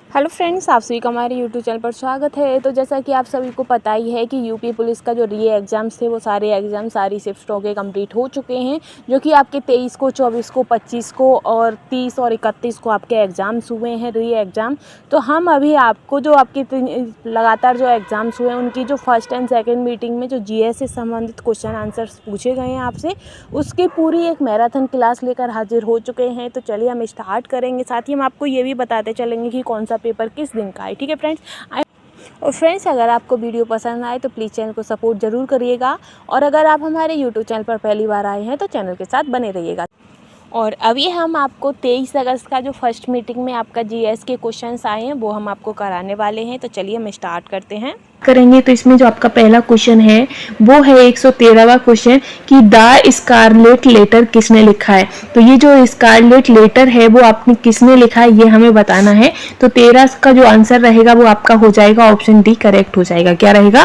Hello friends, आप सभी का हमारे यूट्यूब चैनल पर स्वागत है। तो जैसा कि आप सभी को पता ही है कि यूपी पुलिस का जो री एग्ज़ाम्स थे वो सारे एग्ज़ाम सारी शिफ्टों के कंप्लीट हो चुके हैं, जो कि आपके 23 को, 24 को, 25 को और 30 और 31 को आपके एग्ज़ाम्स हुए हैं, री एग्ज़ाम। तो हम अभी आपको जो आपके लगातार जो एग्ज़ाम्स हुए हैं उनकी जो फर्स्ट एंड सेकेंड मीटिंग में जो जीएस से संबंधित क्वेश्चन आंसर्स पूछे गए हैं आपसे, उसकी पूरी एक मैराथन क्लास लेकर हाजिर हो चुके हैं। तो चलिए हम स्टार्ट करेंगे। साथ ही हम आपको ये भी बताते चलेंगे कि कौन सा पेपर किस दिन का है। ठीक है फ्रेंड्स। और फ्रेंड्स, अगर आपको वीडियो पसंद आए तो प्लीज़ चैनल को सपोर्ट ज़रूर करिएगा, और अगर आप हमारे यूट्यूब चैनल पर पहली बार आए हैं तो चैनल के साथ बने रहिएगा। और अभी हम आपको 23 अगस्त का जो फर्स्ट मीटिंग में आपका जीएस के क्वेश्चंस आए हैं वो हम आपको कराने वाले हैं। तो चलिए हम स्टार्ट करते हैं करेंगे। तो इसमें जो आपका पहला क्वेश्चन है वो है 113वां क्वेश्चन कि द स्कारलेट लेटर किसने लिखा है। तो ये जो स्कारलेट लेटर है वो आपने किसने लिखा है ये हमें बताना है। तो 13 का जो आंसर रहेगा वो आपका हो जाएगा ऑप्शन डी करेक्ट हो जाएगा। क्या रहेगा?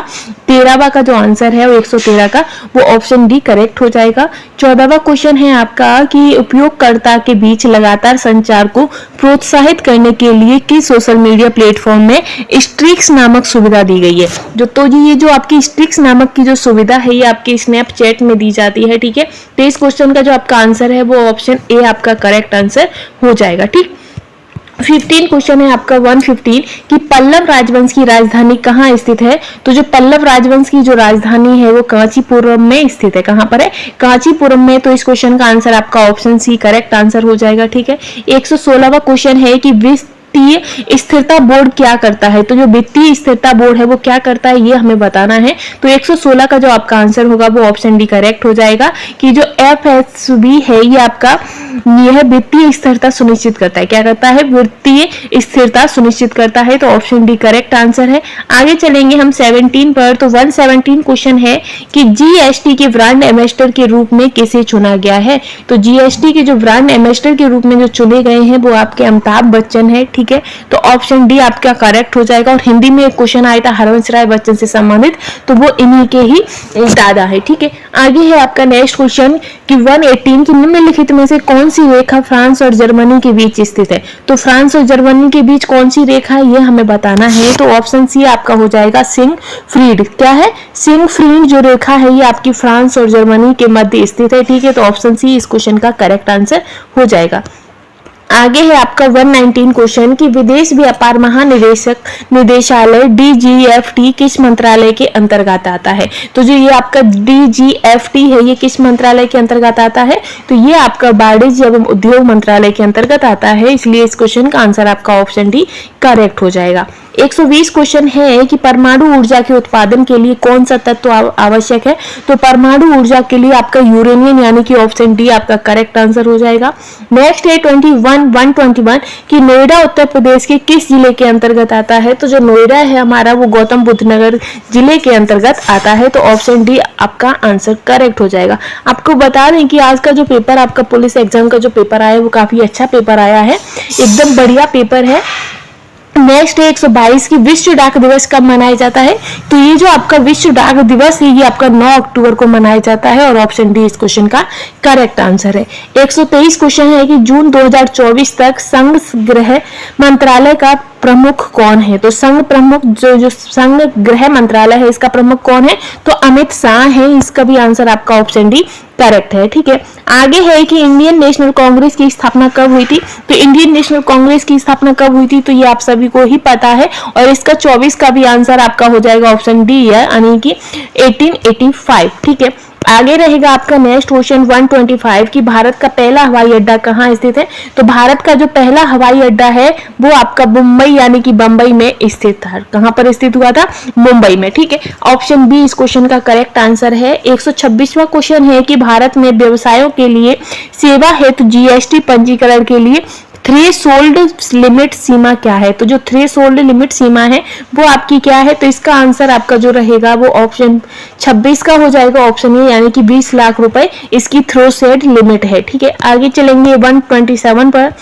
13वां का जो आंसर है वो 113 का वो ऑप्शन डी करेक्ट हो जाएगा। 14वां क्वेश्चन है आपका कि उपयोगकर्ता के बीच लगातार संचार को प्रोत्साहित करने के लिए किस सोशल मीडिया प्लेटफॉर्म में स्ट्रिक्स नामक सुविधा दी गई है। तो ये जो आपकी स्ट्रिक्स नामक की जो सुविधा है ये आपके स्नैपचैट में दी जाती है। ठीक है। तो इस क्वेश्चन का जो आपका आंसर है वो ऑप्शन ए आपका करेक्ट आंसर हो जाएगा। ठीक। 15 क्वेश्चन है आपका 115 कि पल्लव राजवंश की राजधानी कहाँ स्थित है। तो जो पल्लव राजवंश की जो राजधानी है वो कांचीपुरम में स्थित है। कहाँ पर है? कांचीपुरम में। तो इस क्वेश्चन का आंसर आपका ऑप्शन सी करेक्ट आंसर हो जाएगा। ठीक है। 116वां क्वेश्चन है कि वित्तीय स्थिरता बोर्ड क्या करता है। तो जो वित्तीय स्थिरता बोर्ड है वो क्या करता है ये हमें बताना है। तो 116 का जो आपका आंसर होगा वो ऑप्शन डी करेक्ट हो जाएगा कि जो एफएसबी है ये आपका यह वित्तीय स्थिरता सुनिश्चित करता है। क्या करता है? वित्तीय स्थिरता सुनिश्चित करता है। तो ऑप्शन डी करेक्ट आंसर है। आगे चलेंगे हम 17 पर। तो 117 क्वेश्चन है कि जीएसटी के ब्रांड एम्बेसडर के रूप में किसे चुना गया है। तो जीएसटी के जो ब्रांड एम्बेसडर के रूप में जो चुने गए हैं वो आपके अमिताभ बच्चन है। ठीक है। तो ऑप्शन डी आपका करेक्ट हो जाएगा। और हिंदी में एक क्वेश्चन आया था हरवंश राय बच्चन से संबंधित, तो वो इन्हीं के ही दादा है। ठीक है। आगे है आपका नेक्स्ट क्वेश्चन कि 118 की निम्नलिखित में से कौन सी रेखा फ्रांस और जर्मनी के बीच स्थित है। तो फ्रांस और जर्मनी के बीच कौन सी रेखा है ये हमें बताना है। तो ऑप्शन सी आपका हो जाएगा सिंगफ्रीड। क्या है? सिंगफ्रीड जो रेखा है ये आपकी फ्रांस और जर्मनी के मध्य स्थित है। ठीक है। तो ऑप्शन सी इस क्वेश्चन का करेक्ट आंसर हो जाएगा। आगे है आपका 119 क्वेश्चन कि विदेश व्यापार महानिदेशक निदेशालय डीजीएफटी किस मंत्रालय के अंतर्गत आता है। तो जो ये आपका डीजीएफटी है ये किस मंत्रालय के अंतर्गत आता है। तो ये आपका वाणिज्य एवं उद्योग मंत्रालय के अंतर्गत आता है, इसलिए इस क्वेश्चन का आंसर आपका ऑप्शन डी करेक्ट हो जाएगा। 120 क्वेश्चन है कि परमाणु ऊर्जा के उत्पादन के लिए कौन सा तत्व आवश्यक है। तो परमाणु ऊर्जा के लिए आपका यूरेनियम यानी कि ऑप्शन डी आपका करेक्ट आंसर हो जाएगा। नेक्स्ट है 121 कि नोएडा उत्तर प्रदेश के किस जिले के अंतर्गत आता है। तो जो नोएडा है हमारा वो गौतम बुद्ध नगर जिले के अंतर्गत आता है। तो ऑप्शन डी आपका आंसर करेक्ट हो जाएगा। आपको बता दें कि आज का जो पेपर आपका पुलिस एग्जाम का जो पेपर आया है वो काफी अच्छा पेपर आया है, एकदम बढ़िया पेपर है। नेक्स्ट है 122 की विश्व डाक दिवस कब मनाया जाता है। तो ये जो आपका विश्व डाक दिवस है ये आपका 9 अक्टूबर को मनाया जाता है, और ऑप्शन डी इस क्वेश्चन का करेक्ट आंसर है। 123 क्वेश्चन है कि जून 2024 तक संघ गृह मंत्रालय का प्रमुख कौन है। तो संघ प्रमुख जो संघ गृह मंत्रालय है इसका प्रमुख कौन है। तो अमित शाह है। इसका भी आंसर आपका ऑप्शन डी करेक्ट है। ठीक है। आगे है कि इंडियन नेशनल कांग्रेस की स्थापना कब हुई थी। तो इंडियन नेशनल कांग्रेस की स्थापना कब हुई थी तो ये आप सभी को ही पता है, और इसका 24 का भी आंसर आपका हो जाएगा ऑप्शन डी है, यानी कि 1885। ठीक है। आगे रहेगा आपका नेक्स्ट क्वेश्चन 125 कि भारत का पहला हवाई अड्डा कहाँ स्थित है। तो भारत का जो पहला हवाई अड्डा है वो आपका मुंबई यानी कि बंबई में स्थित था। कहाँ पर स्थित हुआ था? मुंबई में। ठीक है। ऑप्शन बी इस क्वेश्चन का करेक्ट आंसर है। 126वां क्वेश्चन है कि भारत में व्यवसायों के लिए सेवा हेतु जीएसटी पंजीकरण के लिए थ्रेशोल्ड लिमिट सीमा क्या है। तो जो थ्रेशोल्ड लिमिट सीमा है वो आपकी क्या है। तो इसका आंसर आपका जो रहेगा वो ऑप्शन 26 का हो जाएगा, ऑप्शन ए, यानी कि 20 लाख रुपए इसकी थ्रेशोल्ड लिमिट है। ठीक है। आगे चलेंगे 127 पर।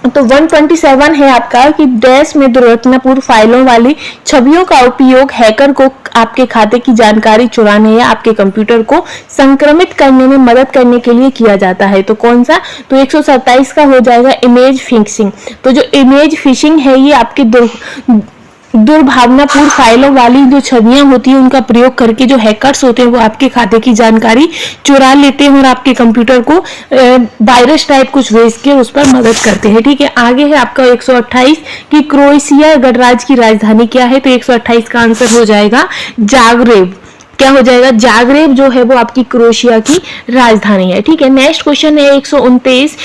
तो 127 है आपका कि डैश में दुर्घटनापूर्ण फाइलों वाली छवियों का उपयोग हैकर को आपके खाते की जानकारी चुराने या आपके कंप्यूटर को संक्रमित करने में मदद करने के लिए किया जाता है। तो कौन सा? तो 127 का हो जाएगा इमेज फिशिंग। तो जो इमेज फिशिंग है ये आपके दुर्भावनापूर्ण फाइलों वाली जो छवियां होती हैं उनका प्रयोग करके जो हैकर्स होते हैं वो आपके खाते की जानकारी चुरा लेते हैं और आपके कंप्यूटर को वायरस टाइप कुछ भेज के उस पर मदद करते हैं। ठीक है, आगे है आपका 128 कि क्रोएशिया गणराज्य की राजधानी क्या है? तो 128 का आंसर हो जाएगा जाग्रेब। क्या हो जाएगा? जाग्रेब जो है वो आपकी क्रोएशिया की राजधानी है। ठीक है, नेक्स्ट क्वेश्चन है 129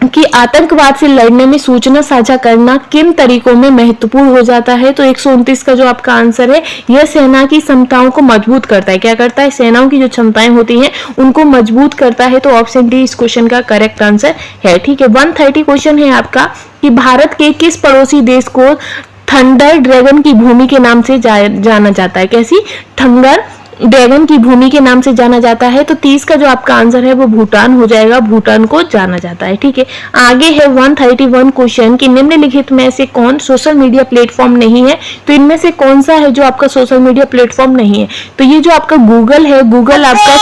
कि आतंकवाद से लड़ने में सूचना साझा करना किन तरीकों में महत्वपूर्ण हो जाता है? तो 129 का जो आपका आंसर है यह सेना की क्षमताओं को मजबूत करता है। क्या करता है? सेनाओं की जो क्षमताएं होती हैं उनको मजबूत करता है। तो ऑप्शन डी इस क्वेश्चन का करेक्ट आंसर है। ठीक है, 130 क्वेश्चन है आपका कि भारत के किस पड़ोसी देश को थंडर ड्रैगन की भूमि के नाम से जाना जाता है? कैसी? थंडर ड्रैगन की भूमि के नाम से जाना जाता है। तो 30 का जो आपका आंसर है वो भूटान हो जाएगा। भूटान को जाना जाता है। ठीक है, आगे है 131 क्वेश्चन कि निम्नलिखित में से कौन सोशल मीडिया प्लेटफॉर्म नहीं है? तो इनमें से कौन सा है जो आपका सोशल मीडिया प्लेटफॉर्म नहीं है? तो ये जो आपका गूगल है, गूगल आपका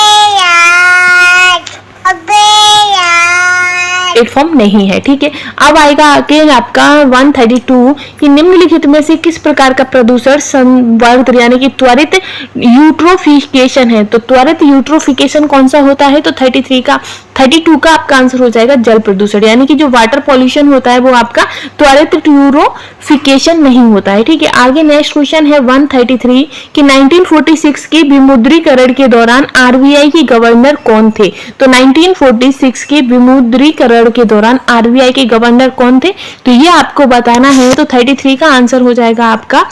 प्लेटफॉर्म नहीं है। ठीक है, अब आएगा आगे आपका 132 कि निम्नलिखित में से किस प्रकार का प्रदूषण संवर्धित यानी कि त्वरित यूट्रोफिकेशन है? तो त्वरित यूट्रोफिकेशन कौन सा होता है? तो 32 का आपका आंसर हो जाएगा जल प्रदूषण, यानी कि जो वाटर पॉल्यूशन होता है वो आपका त्वरित यूट्रोफिकेशन नहीं होता है। ठीक है, आगे नेक्स्ट क्वेश्चन है 133 कि 1946 के विमुद्रीकरण के दौरान आरबीआई के गवर्नर कौन थे? तो 1946 के विमुद्रीकरण के दौरान आरबीआई के गवर्नर कौन थे? तो ये आपको बताना है। तो 33 का आंसर हो जाएगा आपका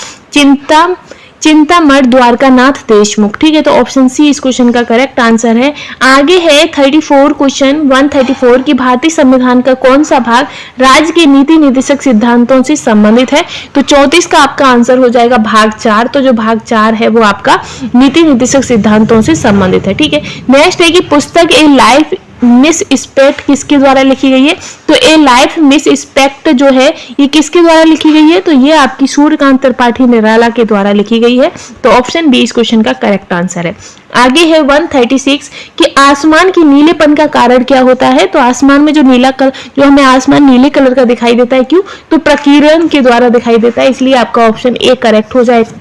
चिंतामण द्वारकानाथ देशमुख। ठीक है, तो ऑप्शन सी इस क्वेश्चन का करेक्ट आंसर है। आगे है 34 क्वेश्चन 134 कि भारतीय संविधान का कौन सा भाग राज्य के नीति निर्देशक सिद्धांतों से संबंधित है? तो 34 का आपका आंसर हो जाएगा भाग 4। तो जो भाग 4 है वो आपका नीति निर्देशक सिद्धांतों से संबंधित है। ठीक है, नेक्स्ट है कि पुस्तक ए लाइफ मिस स्पेक्ट किसके द्वारा लिखी गई है? तो ए लाइफ मिस स्पेक्ट जो है ये किसके द्वारा लिखी गई है? तो ये आपकी सूर्यकांत त्रिपाठी निराला के द्वारा लिखी गई है। तो ऑप्शन बी इस क्वेश्चन का करेक्ट आंसर है। आगे है 136 कि आसमान की नीलेपन का कारण क्या होता है? तो आसमान में जो नीला कलर, जो हमें आसमान नीले कलर का दिखाई देता है, क्यों? तो प्रकीर्णन के द्वारा दिखाई देता है, इसलिए आपका ऑप्शन ए करेक्ट हो जाएगा।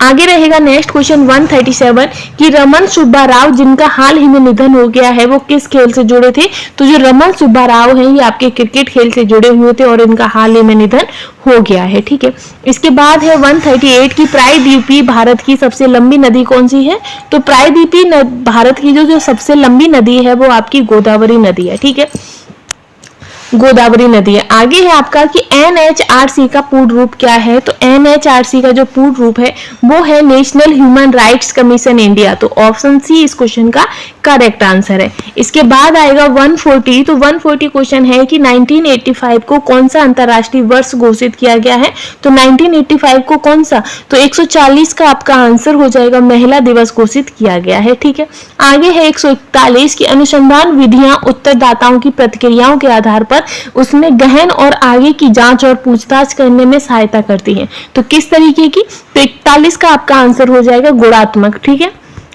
आगे रहेगा नेक्स्ट क्वेश्चन 137 कि रमन सुब्बा राव जिनका हाल ही में निधन हो गया है वो किस खेल से जुड़े थे? तो जो रमन सुब्बा राव हैं ये आपके क्रिकेट खेल से जुड़े हुए थे और इनका हाल ही में निधन हो गया है। ठीक है, इसके बाद है 138 की प्रायद्वीपीय भारत की सबसे लंबी नदी कौन सी है? तो प्रायद्वीपीय भारत की जो सबसे लंबी नदी है वो आपकी गोदावरी नदी है। ठीक है, गोदावरी नदी है। आगे है आपका कि NHRC का पूर्ण रूप क्या है? तो NHRC का जो पूर्ण रूप है वो है national human rights commission India. तो ऑप्शन सी इस क्वेश्चन का करेक्ट आंसर है। इसके बाद आएगा 140। तो 140 क्वेश्चन है कि 1985 को कौन सा अंतरराष्ट्रीय वर्ष घोषित किया गया है? तो 1985 को कौन सा? तो 140 का आपका आंसर हो जाएगा महिला दिवस घोषित किया गया है। ठीक है, आगे है 141 की अनुसंधान विधियां उत्तरदाताओं की प्रतिक्रियाओं के आधार पर उसमें गहन और आगे की जांच और पूछताछ करने में सहायता करती है। तो किस तरीके की? तो 41 का आपका आंसर हो जाएगा गुणात्मक। ठीक है,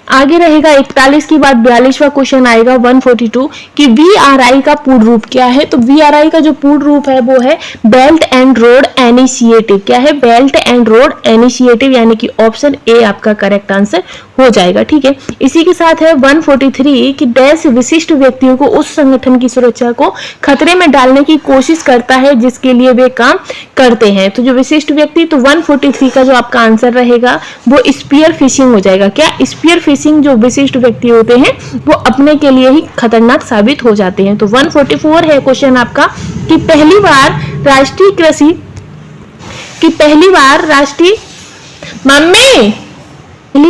आगे रहेगा 41 के बाद 42वां क्वेश्चन आएगा 142 कि VRI का पूर्ण रूप क्या है? तो VRI का जो पूर्ण रूप है वो है बेल्ट एंड रोड इनिशिएटिव। क्या है? बेल्ट एंड रोड इनिशिएटिव, यानी कि ऑप्शन ए आपका करेक्ट आंसर हो जाएगा। ठीक है, इसी के साथ है 143 कि देश विशिष्ट व्यक्तियों को उस संगठन की सुरक्षा को खतरे में डालने की कोशिश करता है जिसके लिए वे काम करते हैं। तो जो विशिष्ट व्यक्ति, तो 143 का जो आपका आंसर रहेगा वो स्पीयर फिशिंग हो जाएगा। क्या? स्पीयर फिशिंग जो विशिष्ट व्यक्ति होते हैं वो अपने के लिए ही खतरनाक साबित हो जाते हैं। तो 144 है क्वेश्चन आपका कि पहली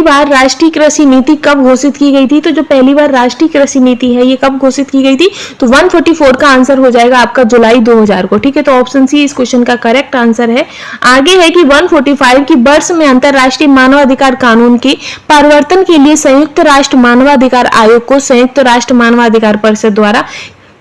बार राष्ट्रीय कृषि नीति कब घोषित की गई थी? तो जो पहली बार राष्ट्रीय कृषि नीति है ये कब घोषित की गई थी? तो 144 का आंसर हो जाएगा आपका जुलाई 2000 को। ठीक है, तो ऑप्शन सी इस क्वेश्चन का करेक्ट आंसर है। आगे है कि 145 की वर्ष में अंतरराष्ट्रीय मानवाधिकार कानून के परिवर्तन के लिए संयुक्त राष्ट्र मानवाधिकार आयोग को संयुक्त राष्ट्र मानवाधिकार परिषद द्वारा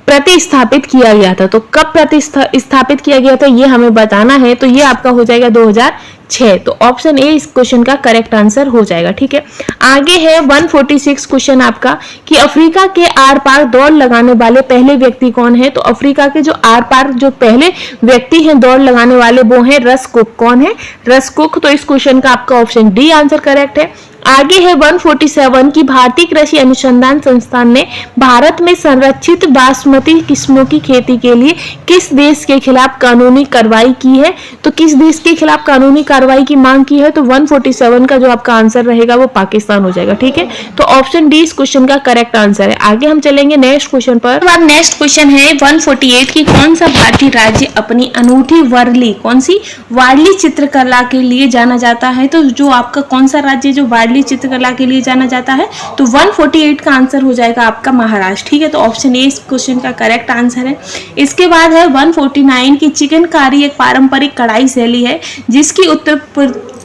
प्रतिस्थापित किया गया था। तो कब प्रतिस्थापित किया गया था ये हमें बताना है, तो ये आपका हो जाएगा 2006। तो ऑप्शन ए इस क्वेश्चन का करेक्ट आंसर हो जाएगा। ठीक है, आगे है 146 क्वेश्चन आपका कि अफ्रीका के आर पार दौड़ लगाने वाले पहले व्यक्ति कौन है। तो अफ्रीका के जो आर पार जो पहले व्यक्ति हैं दौड़ लगाने वाले वो हैं रस कुक। कौन है? रस कुक। तो इस क्वेश्चन का आपका ऑप्शन डी आंसर करेक्ट है। आगे है 147 की भारतीय कृषि अनुसंधान संस्थान ने भारत में संरक्षित बासमती किस्मों की खेती के लिए किस देश के खिलाफ कानूनी कार्रवाई की है। तो किस देश के खिलाफ कानूनी कार्रवाई की मांग की है। तो 147 का जो आपका आंसर रहेगा वो पाकिस्तान हो जाएगा। ठीक है, तो ऑप्शन डी इस क्वेश्चन का करेक्ट आंसर है। आगे हम चलेंगे नेक्स्ट क्वेश्चन पर। अब नेक्स्ट क्वेश्चन है 148 की कौन सा भारतीय राज्य अपनी अनूठी वारली, कौन सी वारली चित्रकला के लिए जाना जाता है। तो जो आपका कौन सा राज्य जो वारली चित्रकला के लिए जाना जाता है। तो 148 का आंसर हो जाएगा आपका महाराष्ट्र। ठीक है, तो ऑप्शन ए इस क्वेश्चन का करेक्ट आंसर है। इसके बाद है 149 की चिकनकारी एक पारंपरिक कढ़ाई शैली है जिसकी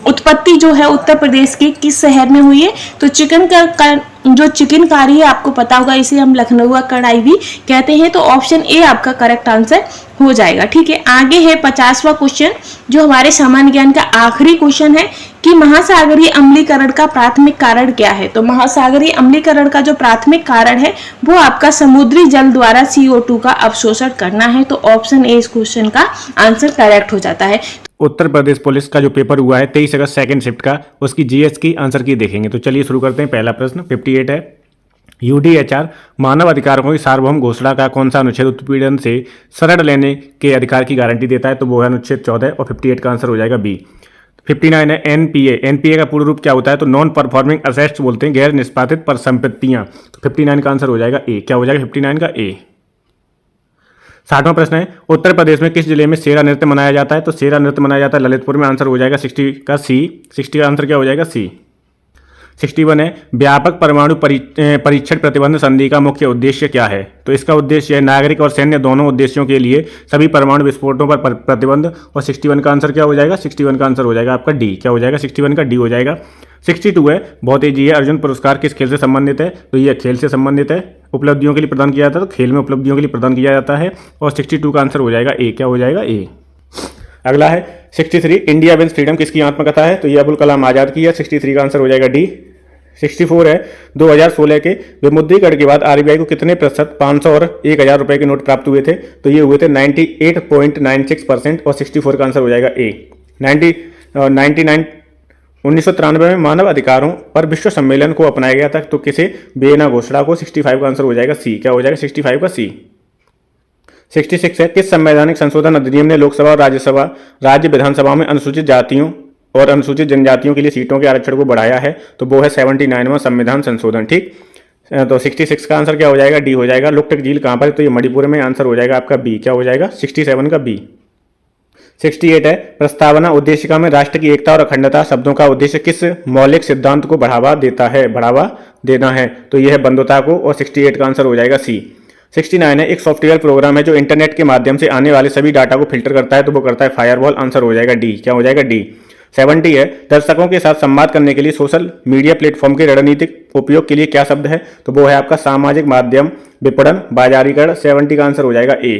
उत्पत्ति जो है उत्तर प्रदेश के किस शहर में हुई है। तो जो चिकनकारी है आपको पता होगा, इसे हम लखनऊ का कढ़ाई भी कहते हैं। तो ऑप्शन ए आपका करेक्ट आंसर हो जाएगा। ठीक है, आगे है 50वां क्वेश्चन जो हमारे सामान्य ज्ञान का आखिरी क्वेश्चन है कि महासागरीय अम्लीकरण का प्राथमिक कारण क्या है। तो महासागरीय अम्लीकरण का जो प्राथमिक कारण है वो आपका समुद्री जल द्वारा CO2 का अवशोषण करना है। तो ऑप्शन ए इस क्वेश्चन का आंसर करेक्ट हो जाता है। उत्तर प्रदेश पुलिस का जो पेपर हुआ है 23 अगस्त सेकंड शिफ्ट का, उसकी जीएस की आंसर की देखेंगे। तो चलिए शुरू करते हैं। पहला प्रश्न 58 है, यूडीएचआर मानव अधिकारों की सार्वभौम घोषणा का कौन सा अनुच्छेद उत्पीड़न से शरण लेने के अधिकार की गारंटी देता है। तो वो है अनुच्छेद 14 और 58 का आंसर हो जाएगा बी। 59 है एनपीए। एनपीए का पूर्ण रूप क्या होता है। तो नॉन परफॉर्मिंग असेट्स बोलते हैं, गैर निष्पादित पर संपत्तियां। तो 59 का आंसर हो जाएगा ए। क्या हो जाएगा 59 का ए। 60वां प्रश्न है, उत्तर प्रदेश में किस जिले में शेरा नृत्य मनाया जाता है। तो शेरा नृत्य मनाया जाता है ललितपुर में। आंसर हो जाएगा 60 का सी। 60 का आंसर क्या हो जाएगा सी। 61 है, व्यापक परमाणु परीक्षण प्रतिबंध संधि का मुख्य उद्देश्य क्या है। तो इसका उद्देश्य है नागरिक और सैन्य दोनों उद्देश्यों के लिए सभी परमाणु विस्फोटों पर प्रतिबंध। और 61 का आंसर क्या हो जाएगा 61 का आंसर हो जाएगा आपका डी। क्या हो जाएगा 61 का डी हो जाएगा। 62 है, बहुत ईजी है, अर्जुन पुरस्कार किस खेल से संबंधित है। तो ये खेल से संबंधित है, उपलब्धियों के लिए प्रदान किया जाता है। तो खेल में उपलब्धियों के लिए प्रदान किया जाता है। और 62 का आंसर हो जाएगा ए। क्या हो जाएगा ए। अगला है 63, इंडिया विंस फ्रीडम किसकी आत्मकथा है। तो ये अबुल कलाम आजाद की है। 63 का आंसर हो जाएगा डी। 64 है, 2016 के विमुद्रीकरण के बाद आरबीआई को कितने प्रतिशत 500 और 1000 रुपए के नोट प्राप्त हुए थे। तो ये हुए थे 98.96% और 64 का आंसर हो जाएगा ए। 1993 में मानव अधिकारों पर विश्व सम्मेलन को अपनाया गया था। तो किसे वियना घोषणा को। 65 का आंसर हो जाएगा सी। क्या हो जाएगा 65 का सी। 66 है, किस संवैधानिक संशोधन अधिनियम ने लोकसभा और राज्य विधानसभा में अनुसूचित जातियों और अनुसूचित जनजातियों के लिए सीटों के आरक्षण को बढ़ाया है। तो वो है 79वां संविधान संशोधन। ठीक, तो 66 का आंसर क्या हो जाएगा डी हो जाएगा। लुकतक झील कहाँ पर है। तो ये मणिपुर में। आंसर हो जाएगा आपका बी। क्या हो जाएगा 67 का बी। 68 है, प्रस्तावना उद्देशिका में राष्ट्र की एकता और अखंडता शब्दों का उद्देश्य किस मौलिक सिद्धांत को बढ़ावा देना है। तो यह है बंधुता को। और 68 का आंसर हो जाएगा सी। 69 है, एक सॉफ्टवेयर प्रोग्राम है जो इंटरनेट के माध्यम से आने वाले सभी डाटा को फिल्टर करता है। तो वो करता है फायरवॉल। आंसर हो जाएगा डी। क्या हो जाएगा डी। 70 है, दर्शकों के साथ संवाद करने के लिए सोशल मीडिया प्लेटफॉर्म के रणनीतिक उपयोग के लिए क्या शब्द है। तो वो है आपका सामाजिक माध्यम, विपणन, बाजारीकरण। 70 का आंसर हो जाएगा ए।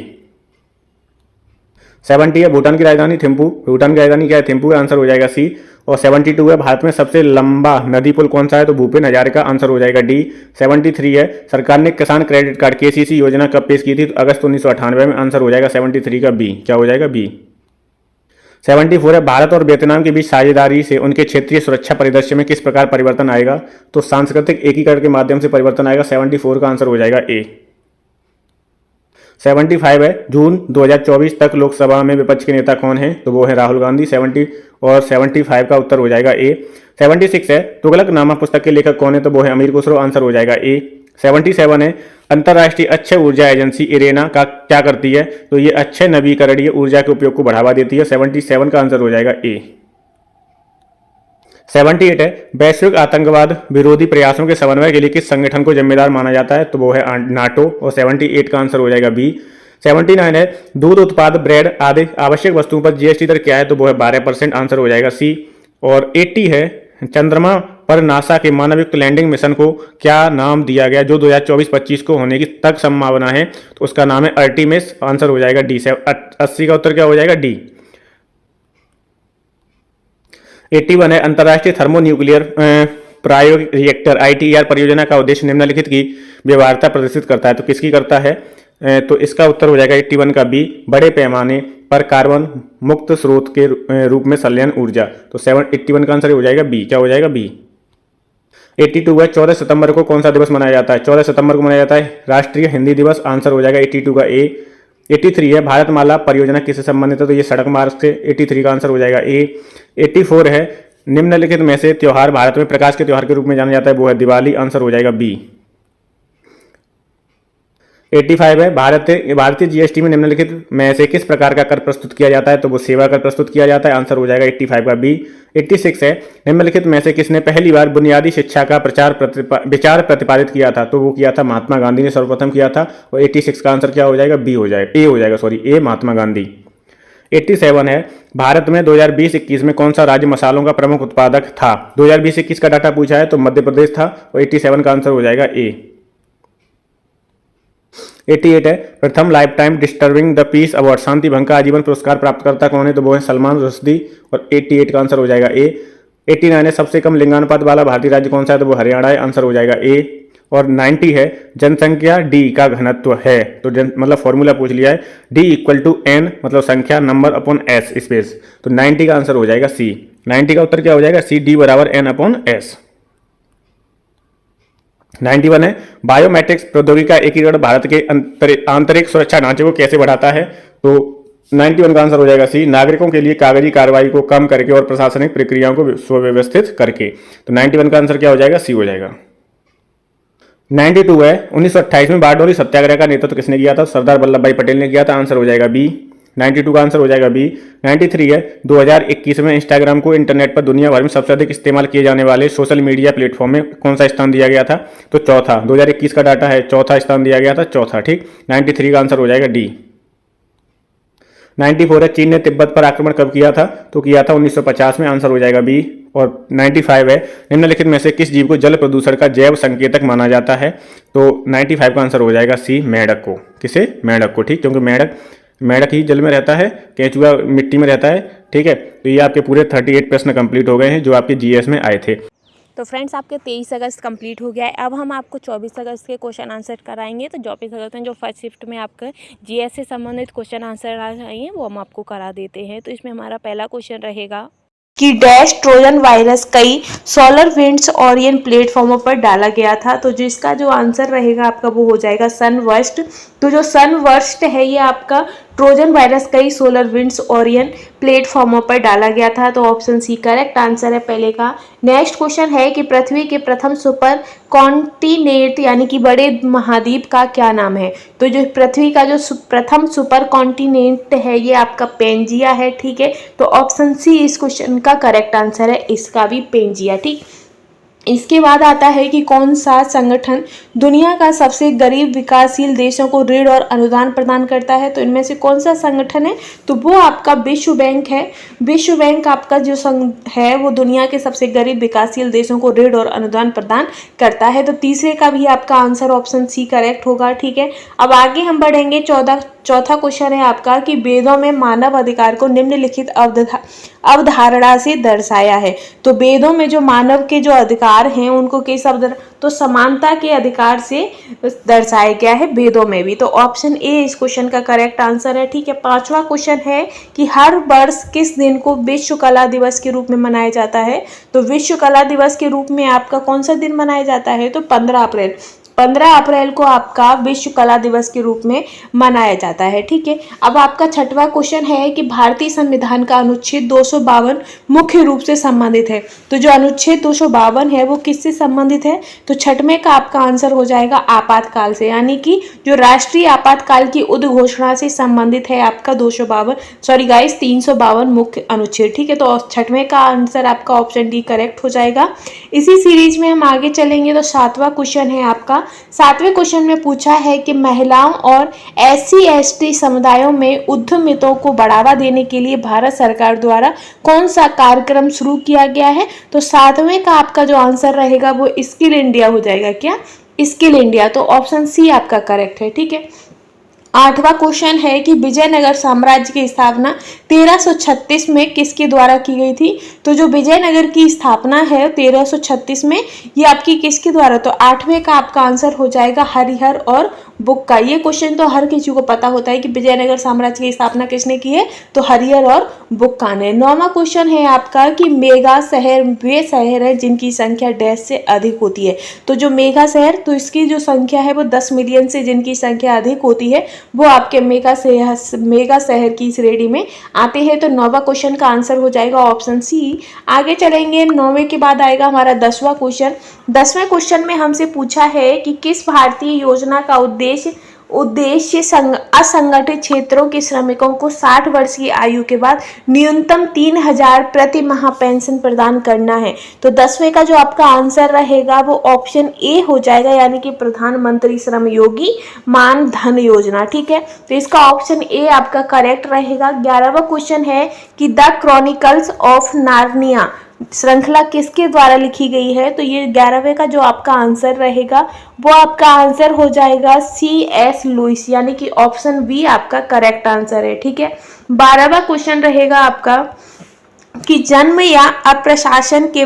70 है, भूटान की राजधानी थिम्पू। भूटान की राजधानी क्या है थिम्पू। आंसर हो जाएगा सी। और 72 है, भारत में सबसे लंबा नदी पुल कौन सा है। तो भूपेन हजारिका। आंसर हो जाएगा डी। 73 है, सरकार ने किसान क्रेडिट कार्ड KCC योजना कब पेश की थी। तो अगस्त 1998 में। आंसर हो जाएगा 73 का बी। क्या हो जाएगा बी। 74 है, भारत और वियतनाम के बीच साझेदारी से उनके क्षेत्रीय सुरक्षा परिदृश्य में किस प्रकार परिवर्तन आएगा। तो सांस्कृतिक एकीकरण के माध्यम से परिवर्तन आएगा। 74 का आंसर हो जाएगा ए। 75 है, जून 2024 तक लोकसभा में विपक्ष के नेता कौन है। तो वो है राहुल गांधी। 70 और 75 का उत्तर हो जाएगा ए। 76 है, तुगलकनामा पुस्तक के लेखक कौन है। तो वो है अमीर खुसरो। आंसर हो जाएगा ए। 77 है, अंतर्राष्ट्रीय अक्षय ऊर्जा एजेंसी इरेना का क्या करती है। तो ये अक्षय नवीकरणीय ऊर्जा के उपयोग को बढ़ावा देती है। 77 का आंसर हो जाएगा ए। 78 है, वैश्विक आतंकवाद विरोधी प्रयासों के समन्वय के लिए किस संगठन को जिम्मेदार माना जाता है। तो वो है नाटो। और 78 का आंसर हो जाएगा बी। 79 है, दूध उत्पाद, ब्रेड आदि आवश्यक वस्तुओं पर GST दर क्या है। तो वो है 12%। आंसर हो जाएगा सी। और 80 है, चंद्रमा पर नासा के मानवयुक्त लैंडिंग मिशन को क्या नाम दिया गया जो 2024-25 को होने की तक संभावना है? तो उसका नाम है अर्टिमिस। आंसर हो जाएगा डी। 80 का उत्तर क्या हो जाएगा? डी। 81 है अंतर्राष्ट्रीय थर्मोन्यूक्लियर प्रायोगिक रिएक्टर ITER परियोजना का उद्देश्य निम्नलिखित की व्यवहार्यता प्रदर्शित करता है। तो किसकी करता है? तो इसका उत्तर हो जाएगा 81 का बी, बड़े पैमाने पर कार्बन मुक्त स्रोत के रूप में संलयन ऊर्जा। तो 81 का आंसर हो जाएगा बी। क्या हो जाएगा? बी। 82 है 14 सितंबर को कौन सा दिवस मनाया जाता है? 14 सितंबर को मनाया जाता है राष्ट्रीय हिंदी दिवस। आंसर हो जाएगा 82 का ए। 83 है भारतमाला परियोजना किससे संबंधित है? तो ये सड़क मार्ग से। 83 का आंसर हो जाएगा ए। 84 है निम्नलिखित में से त्योहार भारत में प्रकाश के त्योहार के रूप में जाना जाता है, वो है दिवाली। आंसर हो जाएगा बी। 85 है भारतीय GST में निम्नलिखित में से किस प्रकार का कर प्रस्तुत किया जाता है? तो वो सेवा कर प्रस्तुत किया जाता है। आंसर हो जाएगा 85 का बी। 86 है निम्नलिखित में से किसने पहली बार बुनियादी शिक्षा का विचार प्रतिपादित किया था? तो वो किया था महात्मा गांधी ने सर्वप्रथम किया था। और 86 का आंसर क्या हो जाएगा? बी हो जाएगा, ए हो जाएगा, सॉरी ए, महात्मा गांधी। 87 है भारत में 2020-21 में कौन सा राज्य मसालों का प्रमुख उत्पादक था? 2020-21 का डाटा पूछा है तो मध्य प्रदेश था। और 87 का आंसर हो जाएगा ए। 88 है प्रथम lifetime disturbing the peace award शांति भंग का आजीवन पुरस्कार प्राप्तकर्ता कौन है? तो वो है सलमान रुश्दी। और 88 का आंसर हो जाएगा ए। 89 है सबसे कम लिंगानुपात वाला भारतीय राज्य कौन सा है? तो वो हरियाणा है। आंसर हो जाएगा ए। और 90 है जनसंख्या डी का घनत्व है। तो मतलब फॉर्मूला पूछ लिया है, डी इक्वल टू एन मतलब संख्या नंबर अपॉन एस स्पेस। तो 90 का आंसर हो जाएगा सी। 90 का उत्तर क्या हो जाएगा? सी, डी बराबर एन अपॉन एस। 91 है बायोमेट्रिक्स प्रौद्योगिकी का एकीकरण भारत के आंतरिक सुरक्षा ढांचे को कैसे बढ़ाता है? तो 91 का आंसर हो जाएगा सी, नागरिकों के लिए कागजी कार्रवाई को कम करके और प्रशासनिक प्रक्रियाओं को सुव्यवस्थित करके। तो 91 का आंसर क्या हो जाएगा? सी हो जाएगा। 92 है 1928 में बारडोली सत्याग्रह का नेतृत्व किसने किया था? सरदार वल्लभ भाई पटेल ने किया था। आंसर हो जाएगा बी। 92 का आंसर हो जाएगा बी। 93 है 2021 में इंस्टाग्राम को इंटरनेट पर दुनिया भर में सबसे अधिक इस्तेमाल किए जाने वाले सोशल मीडिया प्लेटफॉर्म में कौन सा स्थान दिया गया था? तो चौथा। 2021 का डाटा है, चौथा स्थान दिया गया था, चौथा। ठीक, 93 का आंसर हो जाएगा डी। 94 है चीन ने तिब्बत पर आक्रमण कब किया था? तो किया था 1950 में। आंसर हो जाएगा बी। और 95 है निम्नलिखित में से किस जीव को जल प्रदूषण का जैव संकेतक माना जाता है? तो 95 का आंसर हो जाएगा सी, मेंढक को। किसे? मेंढक को। ठीक, क्योंकि मेंढक ही जल में रहता है, केंचुआ मिट्टी में रहता है। ठीक है, तो ये आपके पूरे 38 प्रश्न कंप्लीट हो गए हैं जो आपके GS में आए थे। तो फ्रेंड्स आपके 23 अगस्त कंप्लीट हो गया है। अब हम आपको 24 अगस्त के क्वेश्चन आंसर कराएंगे। तो 24 अगस्त में जो फर्स्ट शिफ्ट में आपके GS से संबंधित क्वेश्चन आंसर आ जाएंगे वो हम आपको करा देते हैं। तो इसमें हमारा पहला क्वेश्चन रहेगा कि डैश ट्रोजन वायरस कई सोलर विंड्स ओरियन प्लेटफॉर्मों पर डाला गया था। तो जिसका जो आंसर रहेगा आपका वो हो जाएगा सनवर्स्ट। तो जो सनवर्स्ट है ये आपका ट्रोजन वायरस कई सोलर विंड्स ओरियन प्लेटफॉर्मों पर डाला गया था। तो ऑप्शन सी करेक्ट आंसर है पहले का। नेक्स्ट क्वेश्चन है कि पृथ्वी के प्रथम सुपर कॉन्टिनेंट यानी कि बड़े महाद्वीप का क्या नाम है? तो जो पृथ्वी का जो प्रथम सुपर कॉन्टिनेंट है ये आपका पेंजिया है। ठीक है, तो ऑप्शन सी इस क्वेश्चन का करेक्ट आंसर है, इसका भी पेंजिया। ठीक, इसके बाद आता है कि कौन सा संगठन दुनिया का सबसे गरीब विकासशील देशों को ऋण और अनुदान प्रदान करता है? तो इनमें से कौन सा संगठन है? तो वो आपका विश्व बैंक है। विश्व बैंक आपका जो संघ है वो दुनिया के सबसे गरीब विकासशील देशों को ऋण और अनुदान प्रदान करता है। तो तीसरे का भी आपका आंसर ऑप्शन सी करेक्ट होगा। ठीक है, अब आगे हम बढ़ेंगे। चौथा क्वेश्चन है आपका कि वेदों में मानव अधिकार को निम्नलिखित अवधारणा से दर्शाया है। तो वेदों में जो मानव के जो अधिकार हैं उनको किस तो समानता के अधिकार से दर्शाया गया है वेदों में भी। तो ऑप्शन ए इस क्वेश्चन का करेक्ट आंसर है। ठीक है, पांचवा क्वेश्चन है कि हर वर्ष किस दिन को विश्व कला दिवस के रूप में मनाया जाता है? तो विश्व कला दिवस के रूप में आपका कौन सा दिन मनाया जाता है? तो 15 अप्रैल। 15 अप्रैल को आपका विश्व कला दिवस के रूप में मनाया जाता है। ठीक है, अब आपका छठवां क्वेश्चन है कि भारतीय संविधान का अनुच्छेद 252 मुख्य रूप से संबंधित है। तो जो अनुच्छेद 252 है वो किससे संबंधित है? तो छठवें का आपका आंसर हो जाएगा आपातकाल से, यानी कि जो राष्ट्रीय आपातकाल की उद्घोषणा से संबंधित है आपका 352 मुख्य अनुच्छेद। ठीक है, तो छठवें का आंसर आपका ऑप्शन डी करेक्ट हो जाएगा। इसी सीरीज में हम आगे चलेंगे। तो सातवां क्वेश्चन है आपका 7वें क्वेश्चन में पूछा है कि महिलाओं और SC/ST समुदायों में उद्यमिता को बढ़ावा देने के लिए भारत सरकार द्वारा कौन सा कार्यक्रम शुरू किया गया है। तो 7वें का आपका जो आंसर रहेगा वो स्किल इंडिया हो जाएगा। क्या? Skill India. तो ऑप्शन सी आपका करेक्ट है। ठीक है। 8वां क्वेश्चन है कि विजयनगर साम्राज्य की स्थापना 1336 में किसके द्वारा की गई थी। तो जो विजयनगर की स्थापना है 1336 में, ये आपकी किसके द्वारा। तो 8वें का आपका आंसर हो जाएगा हरिहर और बुक्का। ये क्वेश्चन तो हर किसी को पता होता है कि विजयनगर साम्राज्य की स्थापना किसने की है। तो हरिहर और बुक्का ने। 9वां क्वेश्चन है आपका कि मेगा शहर वे शहर है जिनकी संख्या डैश से अधिक होती है। तो जो मेगा शहर, तो इसकी जो संख्या है वो 10 मिलियन से जिनकी संख्या अधिक होती है वो आपके मेगा शहर की श्रेणी में आते हैं। तो 9वां क्वेश्चन का आंसर हो जाएगा ऑप्शन सी। आगे चलेंगे। 9वें के बाद आएगा हमारा 10वां क्वेश्चन। 10वें क्वेश्चन में हमसे पूछा है कि किस भारतीय योजना का उद्देश्य असंगठित क्षेत्रों के श्रमिकों को 60 वर्ष की आयु के बाद न्यूनतम 3000 प्रति माह पेंशन प्रदान करना है। तो 10वें का जो आपका आंसर रहेगा वो ऑप्शन ए हो जाएगा, यानी कि प्रधानमंत्री श्रम योगी मान धन योजना। ठीक है। तो इसका ऑप्शन ए आपका करेक्ट रहेगा। 11वां क्वेश्चन है कि द क्रॉनिकल्स ऑफ नार्निया श्रृंखला किसके द्वारा लिखी गई है। तो ये 11वें का जो आपका आंसर रहेगा वो आपका आंसर हो जाएगा C.S. लुइस, यानी कि ऑप्शन बी आपका करेक्ट आंसर है। ठीक है। 12वां क्वेश्चन रहेगा आपका कि जन्म या अप्रशासन के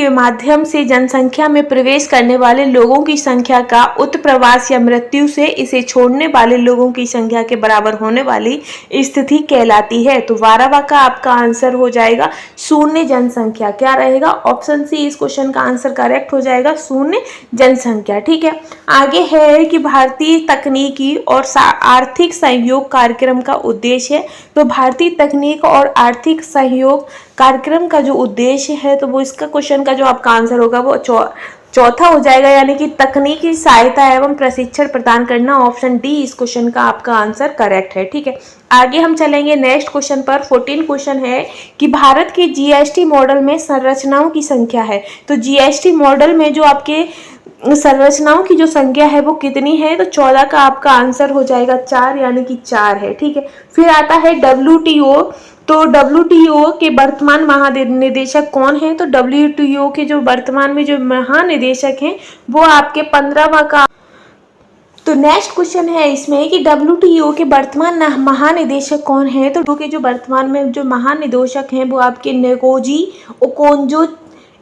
माध्यम से जनसंख्या में प्रवेश करने वाले लोगों की संख्या का उत्प्रवास या मृत्यु से इसे छोड़ने वाले लोगों की संख्या के बराबर होने वाली स्थिति कहलाती है। तो 12वां का आपका आंसर हो जाएगा शून्य जनसंख्या। क्या रहेगा? ऑप्शन सी इस क्वेश्चन का आंसर करेक्ट हो जाएगा, शून्य जनसंख्या। ठीक है। आगे है कि भारतीय तकनीकी और आर्थिक सहयोग कार्यक्रम का उद्देश्य है। तो भारतीय तकनीक और आर्थिक सहयोग कार्यक्रम का जो उद्देश्य है तो वो इसका क्वेश्चन का जो आपका आंसर होगा वो चौथा हो जाएगा, यानी कि तकनीकी सहायता एवं प्रशिक्षण प्रदान करना। ऑप्शन डी इस क्वेश्चन का आपका आंसर करेक्ट है। ठीक है। आगे हम चलेंगे नेक्स्ट क्वेश्चन पर। 14 क्वेश्चन है कि भारत के GST मॉडल में संरचनाओं की संख्या है। तो GST मॉडल में जो आपके संरचनाओं की जो संख्या है वो कितनी है। तो 14 का आपका आंसर हो जाएगा 4, यानी कि 4 है। ठीक है। फिर आता है WTO। तो WTO के वर्तमान महानिदेशक कौन है। तो WTO के जो वर्तमान में जो महानिदेशक हैं वो आपके 15वां का। तो नेक्स्ट क्वेश्चन है इसमें कि WTO के वर्तमान महानिदेशक कौन है। तो के जो वर्तमान में जो महानिदेशक हैं वो आपके निकोजी ओकोंजो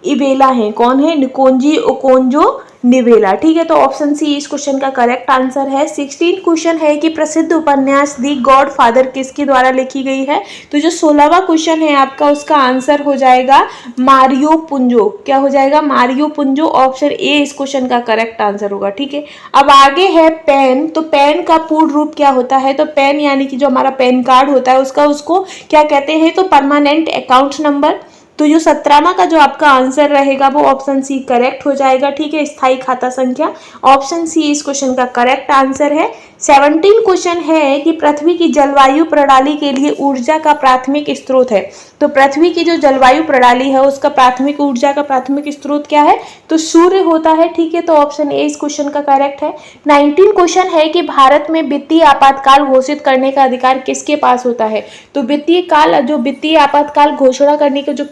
इवेला हैं। कौन है? निकोंजी ओकोंजो निवेला। ठीक है। तो ऑप्शन सी इस क्वेश्चन का करेक्ट आंसर है। 16 क्वेश्चन है कि प्रसिद्ध उपन्यास दी गॉड फादर किसके द्वारा लिखी गई है। तो जो 16वां क्वेश्चन है आपका उसका आंसर हो जाएगा मारियो पुंजो। क्या हो जाएगा? मारियो पुंजो। ऑप्शन ए इस क्वेश्चन का करेक्ट आंसर होगा। ठीक है। अब आगे है पैन। तो पैन का पूर्ण रूप क्या होता है। तो पैन यानी कि जो हमारा पैन कार्ड होता है उसको क्या कहते हैं। तो परमानेंट अकाउंट नंबर। तो जो 17वां का जो आपका आंसर रहेगा वो ऑप्शन सी करेक्ट हो जाएगा। ठीक है। स्थायी खाता संख्या। ऑप्शन सी इस क्वेश्चन का करेक्ट आंसर है। 17 क्वेश्चन है कि पृथ्वी की जलवायु प्रणाली के लिए ऊर्जा का प्राथमिक स्रोत है। तो पृथ्वी की जो जलवायु प्रणाली है उसका प्राथमिक ऊर्जा का प्राथमिक स्रोत क्या है। तो सूर्य होता है। ठीक है। तो ऑप्शन ए इस क्वेश्चन का करेक्ट है। 19 क्वेश्चन है कि भारत में वित्तीय आपातकाल घोषित करने का अधिकार किसके पास होता है। तो वित्तीय आपातकाल घोषणा करने का जो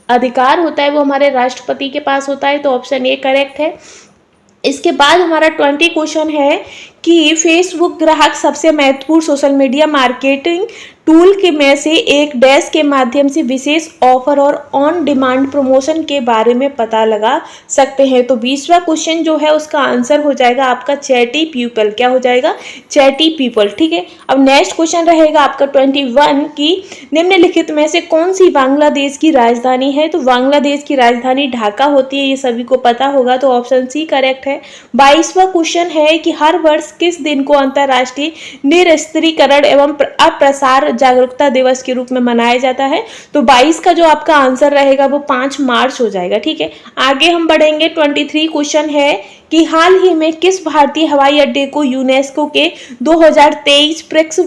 अधिकार होता है वो हमारे राष्ट्रपति के पास होता है। तो ऑप्शन ए करेक्ट है। इसके बाद हमारा 20 क्वेश्चन है कि फेसबुक ग्राहक सबसे महत्वपूर्ण सोशल मीडिया मार्केटिंग टूल के में से एक डैश के माध्यम से विशेष ऑफर और ऑन डिमांड प्रमोशन के बारे में पता लगा सकते हैं। तो 20वां क्वेश्चन जो है उसका आंसर हो जाएगा आपका चैटी पीपल। क्या हो जाएगा? Chatty people. ठीक है। अब नेक्स्ट क्वेश्चन रहेगा आपका 21 की निम्नलिखित में से कौन सी बांग्लादेश की राजधानी है। तो बांग्लादेश की राजधानी ढाका होती है, ये सभी को पता होगा। तो ऑप्शन सी करेक्ट है। 22वां क्वेश्चन है कि हर वर्ष किस दिन को अंतर्राष्ट्रीय निरस्त्रीकरण एवं अप्रसार जागरूकता दिवस के रूप में मनाया जाता है। तो 22 का जो आपका आंसर रहेगा वो 5 मार्च हो जाएगा। ठीक है। आगे हम बढ़ेंगे। 23 क्वेश्चन है कि हाल ही में किस भारतीय हवाई अड्डे को यूनेस्को के 2023 प्रिक्स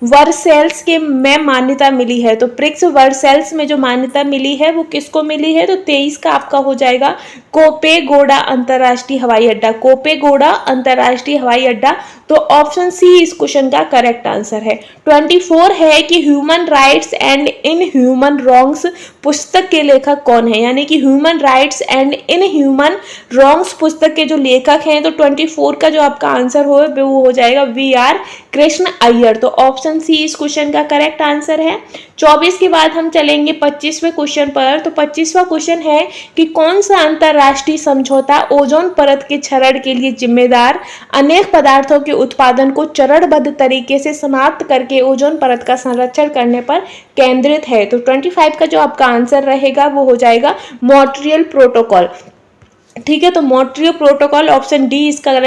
वर्सेल्स के में मान्यता मिली है। तो प्रिक्स वर्सेल्स में जो मान्यता मिली है वो किसको मिली है? तो 23 का आपका हो जाएगा कोपेगोडा अंतरराष्ट्रीय हवाई अड्डा, कोपेगोडा अंतरराष्ट्रीय हवाई अड्डा। तो ऑप्शन सी इस क्वेश्चन का करेक्ट आंसर है। 24 है कि human rights and in human wrongs पुस्तक के लेखक कौन है, यानी कि human rights and in human wrongs पुस्तक के जो लेखक हैं। तो 24 का जो आपका आंसर हो वो हो जाएगा वी.आर. कृष्ण अय्यर। तो ऑप्शन सी इस क्वेश्चन का करेक्ट आंसर है। 24 के बाद हम चलेंगे 25वें क्वेश्चन पर। तो 25वां क्वेश्चन है कि कौन सा अंतरराष्ट्रीय समझौता ओजोन परत के क्षरण के लिए जिम्मेदार अनेक पदार्थों के उत्पादन को चरणबद्ध तरीके से समाप्त करके ओजोन परत का संरक्षण करने पर केंद्रित है। तो 25 का जो आपका आंसर रहेगा वो हो जाएगा मॉन्ट्रियल प्रोटोकॉल। ठीक है, तो मॉन्ट्रियल प्रोटोकॉल ऑप्शन डी इसका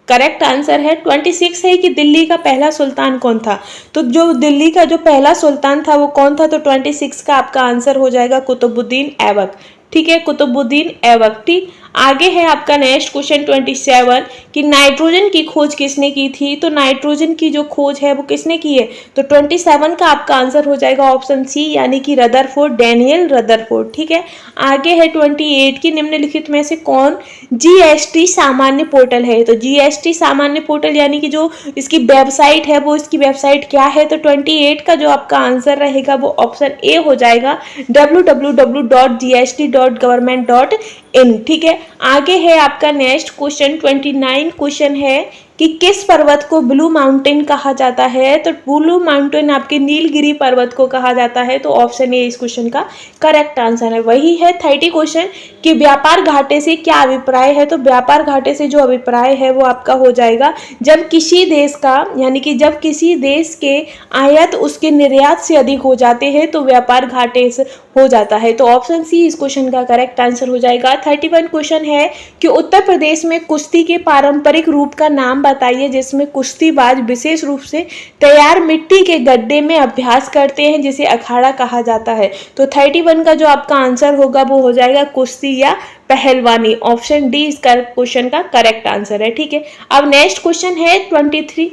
करेक्ट आंसर है। 26 है कि दिल्ली का पहला सुल्तान कौन था। तो जो दिल्ली का जो पहला सुल्तान था वो कौन था? तो 26 का आपका आंसर हो जाएगा कुतुबुद्दीन ऐबक। ठीक है, कुतुबुद्दीन ऐबक। ठीक, आगे है आपका नेक्स्ट क्वेश्चन 27 कि नाइट्रोजन की खोज किसने की थी। तो नाइट्रोजन की जो खोज है वो किसने की है? तो 27 का आपका आंसर हो जाएगा ऑप्शन सी, यानी कि रदरफोर्ड, डैनियल रदरफोर्ड। ठीक है, आगे है 28 की निम्नलिखित में से कौन जीएसटी सामान्य पोर्टल है। तो जीएसटी सामान्य पोर्टल यानी कि जो इसकी वेबसाइट है वो इसकी वेबसाइट क्या है? तो 28 का जो आपका आंसर रहेगा वो ऑप्शन ए हो जाएगा www.gst.government.in। ठीक है, आगे है आपका नेक्स्ट क्वेश्चन 29 क्वेश्चन है कि किस पर्वत को ब्लू माउंटेन कहा जाता है। तो ब्लू माउंटेन आपके नीलगिरी पर्वत को कहा जाता है। तो ऑप्शन ए इस क्वेश्चन का करेक्ट आंसर है। वही है 30 क्वेश्चन कि व्यापार घाटे से क्या अभिप्राय है। तो व्यापार घाटे से जो अभिप्राय है वो आपका हो जाएगा जब किसी देश का, यानी कि जब किसी देश के आयात उसके निर्यात से अधिक हो जाते हैं तो व्यापार घाटे से हो जाता है। तो ऑप्शन सी इस क्वेश्चन का करेक्ट आंसर हो जाएगा। 31 क्वेश्चन है कि उत्तर प्रदेश में कुश्ती के पारंपरिक रूप का नाम बताइए जिसमें कुश्तीबाज विशेष रूप से तैयार मिट्टी के गड्ढे में अभ्यास करते हैं जिसे अखाड़ा कहा जाता है। तो 31 का जो आपका आंसर होगा वो हो जाएगा कुश्ती या पहलवानी। ऑप्शन डी इसका क्वेश्चन का करेक्ट आंसर है। ठीक है, अब नेक्स्ट क्वेश्चन है 32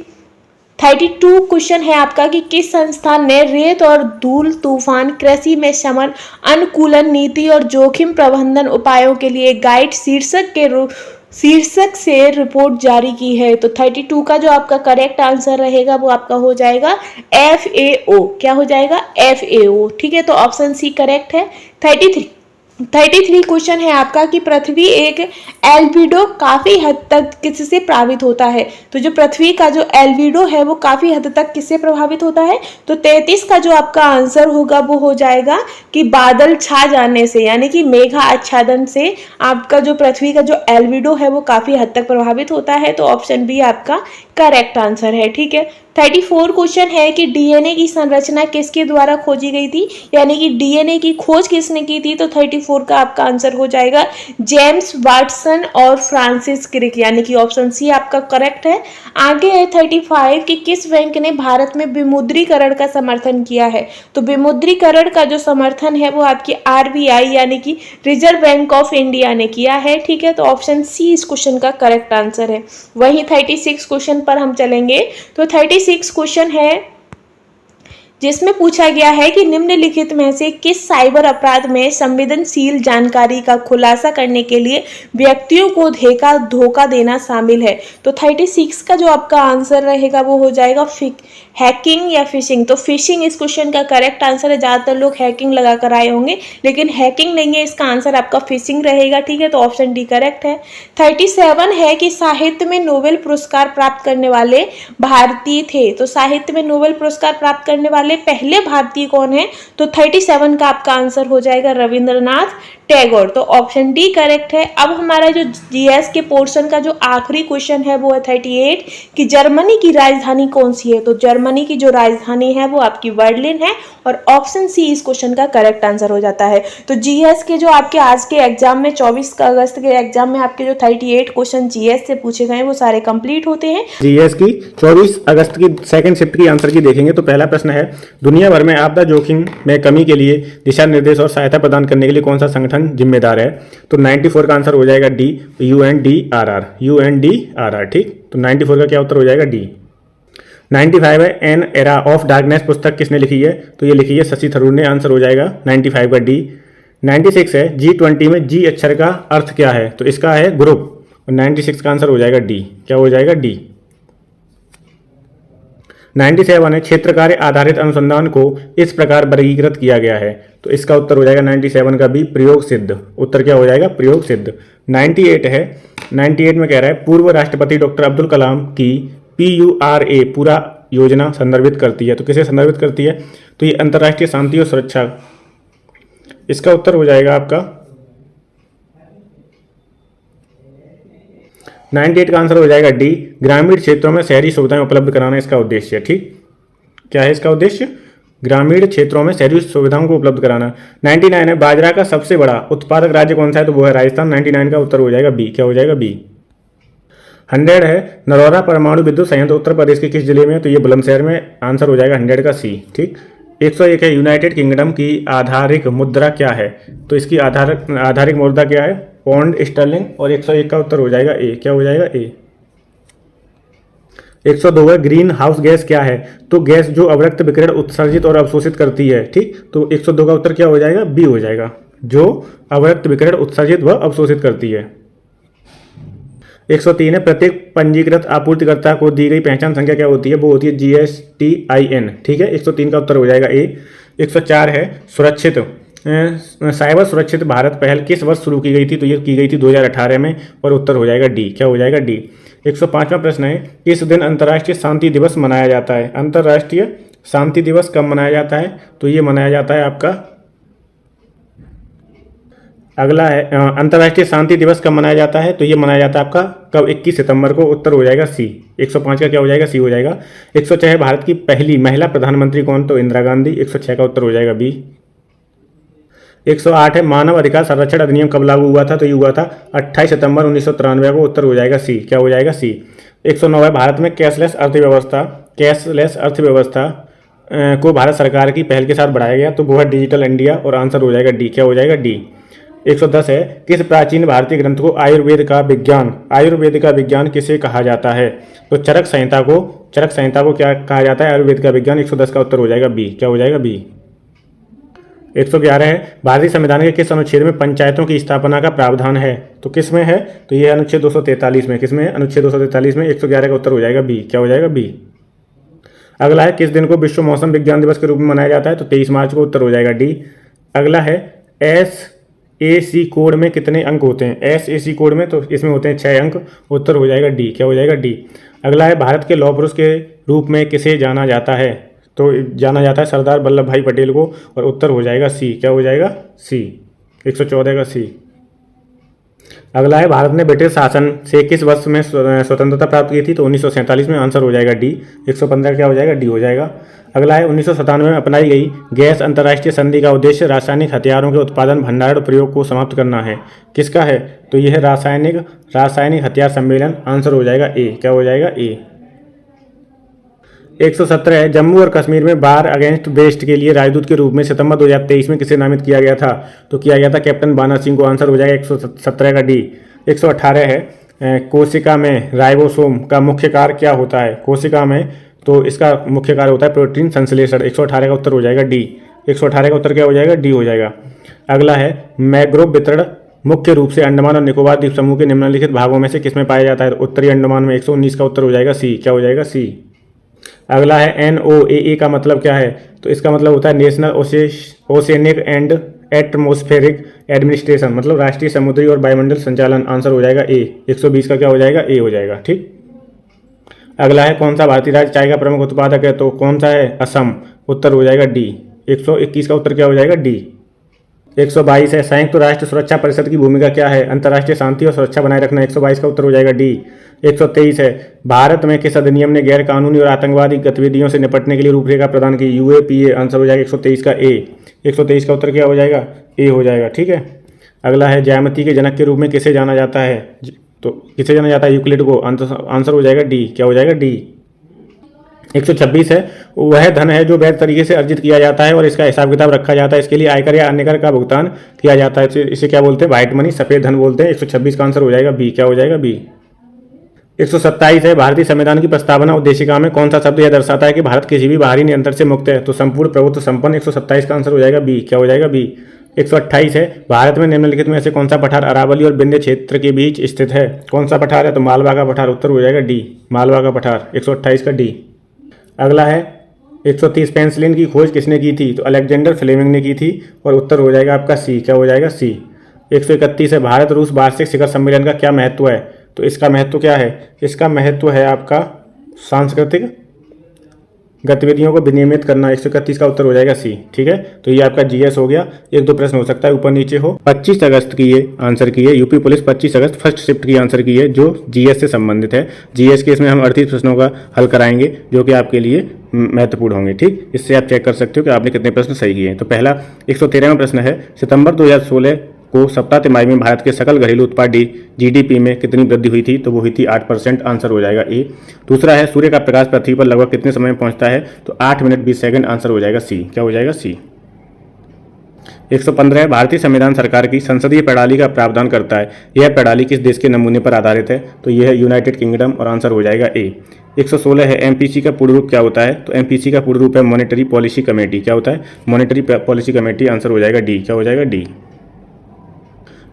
क्वेश्चन है आपका कि किस संस्थान ने रेत और धूल तूफान कृषि में शमन अनुकूलन नीति और जोखिम प्रबंधन उपायों के लिए गाइड शीर्षक से रिपोर्ट जारी की है। तो 32 का जो आपका करेक्ट आंसर रहेगा वो आपका हो जाएगा FAO। क्या हो जाएगा? FAO। ठीक है, तो ऑप्शन सी करेक्ट है। 33 क्वेश्चन है आपका कि पृथ्वी एक एल्बिडो काफी हद तक किससे प्रभावित होता है। तो जो पृथ्वी का जो एल्बिडो है वो काफी हद तक किससे प्रभावित होता है। तो 33 का जो आपका आंसर होगा वो हो जाएगा कि बादल छा जाने से, यानी कि मेघा आच्छादन से आपका जो पृथ्वी का जो एल्बिडो है वो काफी हद तक प्रभावित होता है। तो ऑप्शन बी आपका करेक्ट आंसर है। ठीक है, 34 क्वेश्चन है कि डीएनए की संरचना किसके द्वारा खोजी गई थी, यानी कि डीएनए की खोज किसने की थी। तो 34 का आपका आंसर हो जाएगा जेम्स वाटसन और फ्रांसिस क्रिक, यानी कि ऑप्शन सी आपका करेक्ट है। आगे है 35 कि किस बैंक ने भारत में विमुद्रीकरण का समर्थन किया है। तो विमुद्रीकरण का जो समर्थन है वो आपकी RBI यानी कि रिजर्व बैंक ऑफ इंडिया ने किया है। ठीक है, तो ऑप्शन सी इस क्वेश्चन का करेक्ट आंसर है। वही 36 क्वेश्चन पर हम चलेंगे। तो 36 क्वेश्चन है जिसमें पूछा गया है कि निम्नलिखित में से किस साइबर अपराध में संवेदनशील जानकारी का खुलासा करने के लिए व्यक्तियों को धोखा देना शामिल है। तो 36 का जो आपका आंसर रहेगा वो हो जाएगा हैकिंग या फिशिंग। तो फिशिंग इस क्वेश्चन का करेक्ट आंसर है। ज़्यादातर लोग हैकिंग लगा कर आए होंगे, लेकिन हैकिंग नहीं है, इसका आंसर आपका फिशिंग रहेगा। ठीक है, तो ऑप्शन डी करेक्ट है। 37 है कि साहित्य में नोबेल पुरस्कार प्राप्त करने वाले भारतीय थे। तो साहित्य में नोबेल पुरस्कार प्राप्त करने वाले पहले भारतीय कौन है। तो 37 का आपका आंसर हो जाएगा रविंद्रनाथ टैगोर। तो ऑप्शन डी करेक्ट है। अब हमारा जो जीएस के पोर्शन का जो आखिरी क्वेश्चन है वो है 38 कि जर्मनी की राजधानी कौन सी है। तो जर्मनी की जो राजधानी है वो आपकी बर्लिन है और ऑप्शन सी इस क्वेश्चन का करेक्ट आंसर हो जाता है। तो जीएस के जो आपके आज के एग्जाम में 24 अगस्त के एग्जाम में आपके जो 38 क्वेश्चन जीएस से पूछे गए वो सारे कंप्लीट होते हैं। जीएस की 24 अगस्त की सेकंड शिफ्ट की आंसर की देखेंगे तो पहला प्रश्न है दुनिया भर में आपदा जोखिम में कमी के लिए दिशा निर्देश और सहायता प्रदान करने के लिए कौन सा संगठन जिम्मेदार है। तो 94 का आंसर हो जाएगा डी, UNDRR। ठीक, तो 94 का क्या उत्तर हो जाएगा डी। 95 है एन एरा ऑफ डार्कनेस पुस्तक किसने लिखी है? तो ये लिखी है शशि थरूर ने, आंसर हो जाएगा 95 का डी। 96 है G20 में जी अक्षर का अर्थ क्या है? तो इसका है ग्रुप, और 96 का आंसर हो जाएगा डी। क्या हो जाएगा? डी। 97 है क्षेत्र कार्य आधारित अनुसंधान को इस प्रकार वर्गीकृत किया गया है। तो इसका उत्तर हो जाएगा 97 का बी, प्रयोग सिद्ध। उत्तर क्या हो जाएगा? प्रयोग सिद्ध। 98 है, 98 में कह रहा है पूर्व राष्ट्रपति डॉक्टर अब्दुल कलाम की PURA पूरा योजना संदर्भित करती है। तो किसे संदर्भित करती है? तो ये अंतर्राष्ट्रीय शांति और सुरक्षा। इसका उत्तर हो जाएगा आपका 98 का आंसर हो जाएगा डी, ग्रामीण क्षेत्रों में शहरी सुविधाएं उपलब्ध कराना इसका उद्देश्य है। ठीक, क्या है इसका उद्देश्य? ग्रामीण क्षेत्रों में शहरी सुविधाओं को उपलब्ध कराना। 99 है बाजरा का सबसे बड़ा उत्पादक राज्य कौन सा है? तो वो है राजस्थान। 99 का उत्तर हो जाएगा बी। क्या हो जाएगा? बी। 100 है नरौरा परमाणु विद्युत संयंत्र उत्तर प्रदेश के किस जिले में? तो ये बुलंदशहर में। आंसर हो जाएगा 100 का सी। ठीक। 101 है यूनाइटेड किंगडम की आधारिक मुद्रा क्या है? तो इसकी आधारिक मुद्रा क्या है? Pound sterling. और 101 का उत्तर हो जाएगा ए। क्या हो जाएगा? ए। 102 है ग्रीन हाउस गैस क्या है? तो गैस जो अवरक्त विकिरण उत्सर्जित और अवशोषित करती है। ठीक, तो 102 का उत्तर क्या हो जाएगा? बी हो जाएगा, जो अवरक्त विकिरण उत्सर्जित व अवशोषित करती है। 103 है प्रत्येक पंजीकृत आपूर्तिकर्ता को दी गई पहचान संख्या क्या होती है? वो होती है GSTIN। ठीक है, 103 का उत्तर हो जाएगा ए। 104 है सुरक्षित साइबर सुरक्षित भारत पहल किस वर्ष शुरू की गई थी? तो ये की गई थी 2018 में, और उत्तर हो जाएगा डी। क्या हो जाएगा? डी। 105वां प्रश्न है किस दिन अंतर्राष्ट्रीय शांति दिवस मनाया जाता है? अंतर्राष्ट्रीय शांति दिवस कब मनाया जाता है? तो ये मनाया जाता है आपका, अगला है अंतर्राष्ट्रीय शांति दिवस कब मनाया जाता है? तो ये मनाया जाता है आपका कब? 21 सितंबर को। उत्तर हो जाएगा सी। 105 का क्या हो जाएगा? सी हो जाएगा। 106 है भारत की पहली महिला प्रधानमंत्री कौन? तो इंदिरा गांधी। 106 का उत्तर हो जाएगा बी। 108 है मानव अधिकार संरक्षण अधिनियम कब लागू हुआ था? तो ये हुआ था 28 सितंबर 1993 को। उत्तर हो जाएगा सी। क्या हो जाएगा? सी। 109 है भारत में कैशलेस अर्थव्यवस्था को भारत सरकार की पहल के साथ बढ़ाया गया। तो वो है डिजिटल इंडिया, और आंसर हो जाएगा डी। क्या हो जाएगा? डी। 110 है किस प्राचीन भारतीय ग्रंथ को आयुर्वेद का विज्ञान किसे कहा जाता है? तो चरक संहिता को क्या कहा जाता है? आयुर्वेद का विज्ञान। 110 का उत्तर हो जाएगा बी। क्या हो जाएगा? बी। 111 है भारतीय संविधान के किस अनुच्छेद में पंचायतों की स्थापना का प्रावधान है? तो किस में है? तो ये अनुच्छेद 243 में। किसमें? अनुच्छेद 243 में। 111 का उत्तर हो जाएगा बी। क्या हो जाएगा? बी। अगला है किस दिन को विश्व मौसम विज्ञान दिवस के रूप में मनाया जाता है? तो 23 मार्च को। उत्तर हो जाएगा डी। अगला है SAC कोड में कितने अंक होते हैं? SAC कोड में तो इसमें होते हैं 6 अंक। उत्तर हो जाएगा डी। क्या हो जाएगा? डी। अगला है भारत के लौह पुरुष के रूप में किसे जाना जाता है? तो जाना जाता है सरदार वल्लभ भाई पटेल को, और उत्तर हो जाएगा सी। क्या हो जाएगा? सी। 114 का सी। अगला है भारत ने ब्रिटिश शासन से किस वर्ष में स्वतंत्रता प्राप्त की थी? तो 1947 में। आंसर हो जाएगा डी। 115 क्या हो जाएगा? डी हो जाएगा। अगला है 1997 में अपनाई गई गैस अंतर्राष्ट्रीय संधि का उद्देश्य रासायनिक हथियारों के उत्पादन, भंडारण और प्रयोग को समाप्त करना है। किसका है? तो यह है रासायनिक हथियार सम्मेलन। आंसर हो जाएगा ए। क्या हो जाएगा? ए। 117 है जम्मू और कश्मीर में बार अगेंस्ट वेस्ट के लिए राजदूत के रूप में सितंबर 2023 में किसे नामित किया गया था? तो किया गया था कैप्टन बाना सिंह को। आंसर हो जाएगा 117 का डी। 118 है कोशिका में राइबोसोम का मुख्य कार्य क्या होता है? कोशिका में तो इसका मुख्य कार्य होता है प्रोटीन संश्लेषण। 118 का उत्तर हो जाएगा डी। 118 का उत्तर क्या हो जाएगा? डी हो जाएगा। अगला है मैंग्रोव वितरण मुख्य रूप से अंडमान और निकोबार द्वीप समूह के निम्नलिखित भागों में से किसमें पाया जाता है? उत्तरी अंडमान में। 119 का उत्तर हो जाएगा सी। क्या हो जाएगा? सी। अगला है NOAA का मतलब क्या है? तो इसका मतलब होता है national oceanic and atmospheric administration, मतलब राष्ट्रीय समुद्री और वायुमंडल संचालन। आंसर हो जाएगा ए। 120 का क्या हो जाएगा? ए हो जाएगा। ठीक। अगला है कौन सा भारतीय राज्य चाय का प्रमुख उत्पादक है? तो कौन सा है? असम। उत्तर हो जाएगा डी। 121 का उत्तर क्या हो जाएगा? डी। 122 है संयुक्त राष्ट्र सुरक्षा परिषद की भूमिका क्या है? अंतर्राष्ट्रीय शांति और सुरक्षा बनाए रखना। 122 का उत्तर हो जाएगा डी। 123 है भारत में किस अधिनियम ने गैर कानूनी और आतंकवादी गतिविधियों से निपटने के लिए रूपरेखा प्रदान की? UAPA। आंसर हो जाएगा 123 का ए। 123 का उत्तर क्या हो जाएगा? ए हो जाएगा। ठीक है। अगला है ज्यामिति के जनक के रूप में किसे जाना जाता है? तो किसे जाना जाता है? यूक्लिड को। आंसर हो जाएगा डी। क्या हो जाएगा? डी। 126 है वह धन है जो वैध तरीके से अर्जित किया जाता है और इसका हिसाब किताब रखा जाता है, इसके लिए आयकर या अन्य कर का भुगतान किया जाता है, इसे क्या बोलते हैं? व्हाइट मनी, सफेद धन बोलते हैं। 126 का आंसर हो जाएगा बी। क्या हो जाएगा? बी। 127 है, भारतीय संविधान की प्रस्तावना उद्देशिका में कौन सा शब्द यह दर्शाता है कि भारत किसी भी बाहरी नियंत्रण से मुक्त है? तो संपूर्ण प्रभुत्व संपन्न। 127 का आंसर हो जाएगा बी। क्या हो जाएगा? बी। 128 है, भारत में निम्नलिखित में से कौन सा पठार अरावली और विंध्य क्षेत्र के बीच स्थित है? कौन सा पठार है? तो मालवा का पठार। उत्तर हो जाएगा डी, मालवा का पठार। 128 का डी। अगला है 130, पेंसिलिन की खोज किसने की थी? तो अलेक्जेंडर फ्लेमिंग ने की थी और उत्तर हो जाएगा आपका सी। क्या हो जाएगा? सी। 131 है, भारत रूस वार्षिक शिखर सम्मेलन का क्या महत्व है? तो इसका महत्व क्या है? इसका महत्व है आपका सांस्कृतिक गतिविधियों को विनियमित करना। 131 का उत्तर हो जाएगा सी। ठीक है, तो ये आपका जीएस हो गया। एक दो प्रश्न हो सकता है ऊपर नीचे हो। 25 अगस्त की ये आंसर की है, यूपी पुलिस 25 अगस्त फर्स्ट शिफ्ट की आंसर की है, जो जीएस से संबंधित है। जीएस के इसमें हम 38 प्रश्नों का हल कराएंगे जो कि आपके लिए महत्वपूर्ण होंगे। ठीक, इससे आप चेक कर सकते हो कि आपने कितने प्रश्न सही किए हैं। तो पहला 113वां प्रश्न है, सितंबर 2016 को सप्ताह तिमाही में भारत के सकल घरेलू उत्पाद जीडीपी में कितनी वृद्धि हुई थी? तो वो हुई थी 8%। आंसर हो जाएगा ए। दूसरा है, सूर्य का प्रकाश पृथ्वी पर लगभग कितने समय में पहुंचता है? तो 8 मिनट 20 सेकंड। आंसर हो जाएगा सी। क्या हो जाएगा? सी। 115 है, भारतीय संविधान सरकार की संसदीय प्रणाली का प्रावधान करता है, यह प्रणाली किस देश के नमूने पर आधारित है? तो यह है यूनाइटेड किंगडम और आंसर हो जाएगा ए। 116 है, एमपीसी का पूर्ण रूप क्या होता है? तो एमपीसी का पूर्ण रूप है मॉनेटरी पॉलिसी कमेटी। क्या होता है? Monetary policy committee. आंसर हो जाएगा डी। क्या हो जाएगा? डी।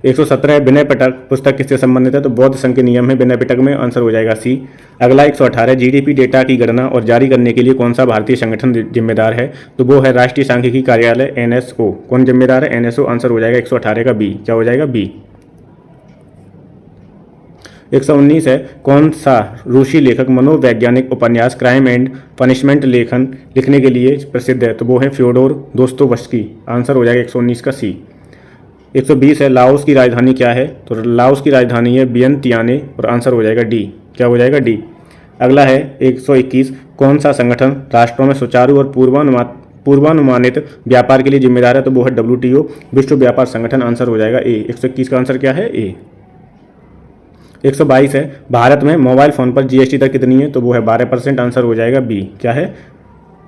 117 है, विनय पिटक पुस्तक किससे संबंधित है? तो बौद्ध संघ के नियम है विनय पिटक में। आंसर हो जाएगा सी। अगला 118 जीडीपी डेटा की गणना और जारी करने के लिए कौन सा भारतीय संगठन जिम्मेदार है? तो वो है राष्ट्रीय सांख्यिकी कार्यालय एनएसओ। कौन जिम्मेदार है? एनएसओ। आंसर हो जाएगा 118 का बी। क्या हो जाएगा? बी। 119 है, कौन सा रूसी लेखक मनोवैज्ञानिक उपन्यास क्राइम एंड पनिशमेंट लिखने के लिए प्रसिद्ध है? तो वो है फ्योडोर दोस्तोवस्की। आंसर हो जाएगा 119 का सी। 120 है, लाओस की राजधानी क्या है? तो लाओस की राजधानी है वियंतियाने और आंसर हो जाएगा डी। क्या हो जाएगा? डी। अगला है 121, कौन सा संगठन राष्ट्रों में सुचारू और पूर्वानुमानित व्यापार के लिए जिम्मेदार है? तो वो है WTO, विश्व व्यापार संगठन। आंसर हो जाएगा ए। 121 का आंसर क्या है? ए। 122 है, भारत में मोबाइल फोन पर जीएसटी दर कितनी है? तो वो है 12%। आंसर हो जाएगा बी। क्या है?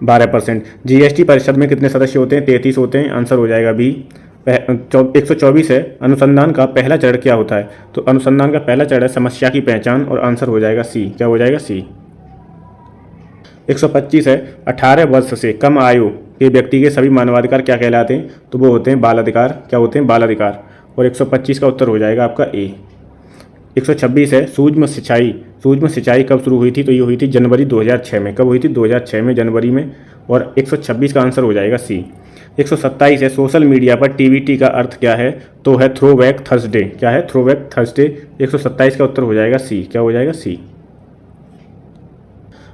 12%। जीएसटी परिषद में कितने सदस्य होते हैं? 33 होते हैं। आंसर हो जाएगा बी। 124 है, अनुसंधान का पहला चरण क्या होता है? तो अनुसंधान का पहला चरण है समस्या की पहचान और आंसर हो जाएगा सी। क्या हो जाएगा? सी। 125 है, 18 वर्ष से कम आयु के व्यक्ति के सभी मानवाधिकार क्या कहलाते हैं? तो वो होते हैं बाल अधिकार। क्या होते हैं? बाल अधिकार। और 125 का उत्तर हो जाएगा आपका ए। 126 है, सूक्ष्म सिंचाई कब शुरू हुई थी? तो ये हुई थी जनवरी 2006 में। कब हुई थी? 2006 में, जनवरी में। और 126 का आंसर हो जाएगा सी। 127 है, सोशल मीडिया पर टीवीटी का अर्थ क्या है? तो है थ्रोबैक थर्सडे। क्या है? Throwback Thursday. 127 का उत्तर हो जाएगा सी। क्या हो जाएगा? सी।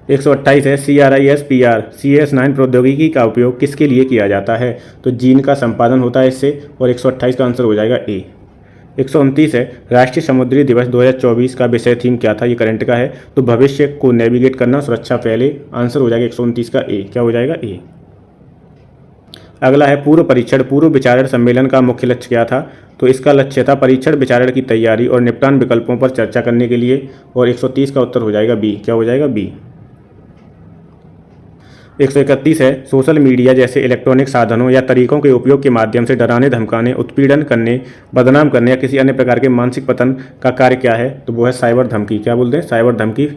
128 है, CRISPR CS9 प्रौद्योगिकी का उपयोग किसके लिए किया जाता है? तो जीन का संपादन होता है इससे। और 128 का आंसर हो जाएगा ए। 129 है, राष्ट्रीय समुद्री दिवस 2024 का विषय थीम क्या था? ये करंट का है। तो भविष्य को नेविगेट करना, सुरक्षा फैले। आंसर हो जाएगा 129 का ए। क्या हो जाएगा? ए। अगला है, पूर्व विचारण सम्मेलन का मुख्य लक्ष्य क्या था? तो इसका लक्ष्य था परीक्षण विचारण की तैयारी और निपटान विकल्पों पर चर्चा करने के लिए। और 130 का उत्तर हो जाएगा बी। क्या हो जाएगा? बी। 131 है, सोशल मीडिया जैसे इलेक्ट्रॉनिक साधनों या तरीकों के उपयोग के माध्यम से डराने, धमकाने, उत्पीड़न करने, बदनाम करने या किसी अन्य प्रकार के मानसिक पतन का कार्य क्या है? तो वो है साइबर धमकी। क्या बोलते हैं? साइबर धमकी।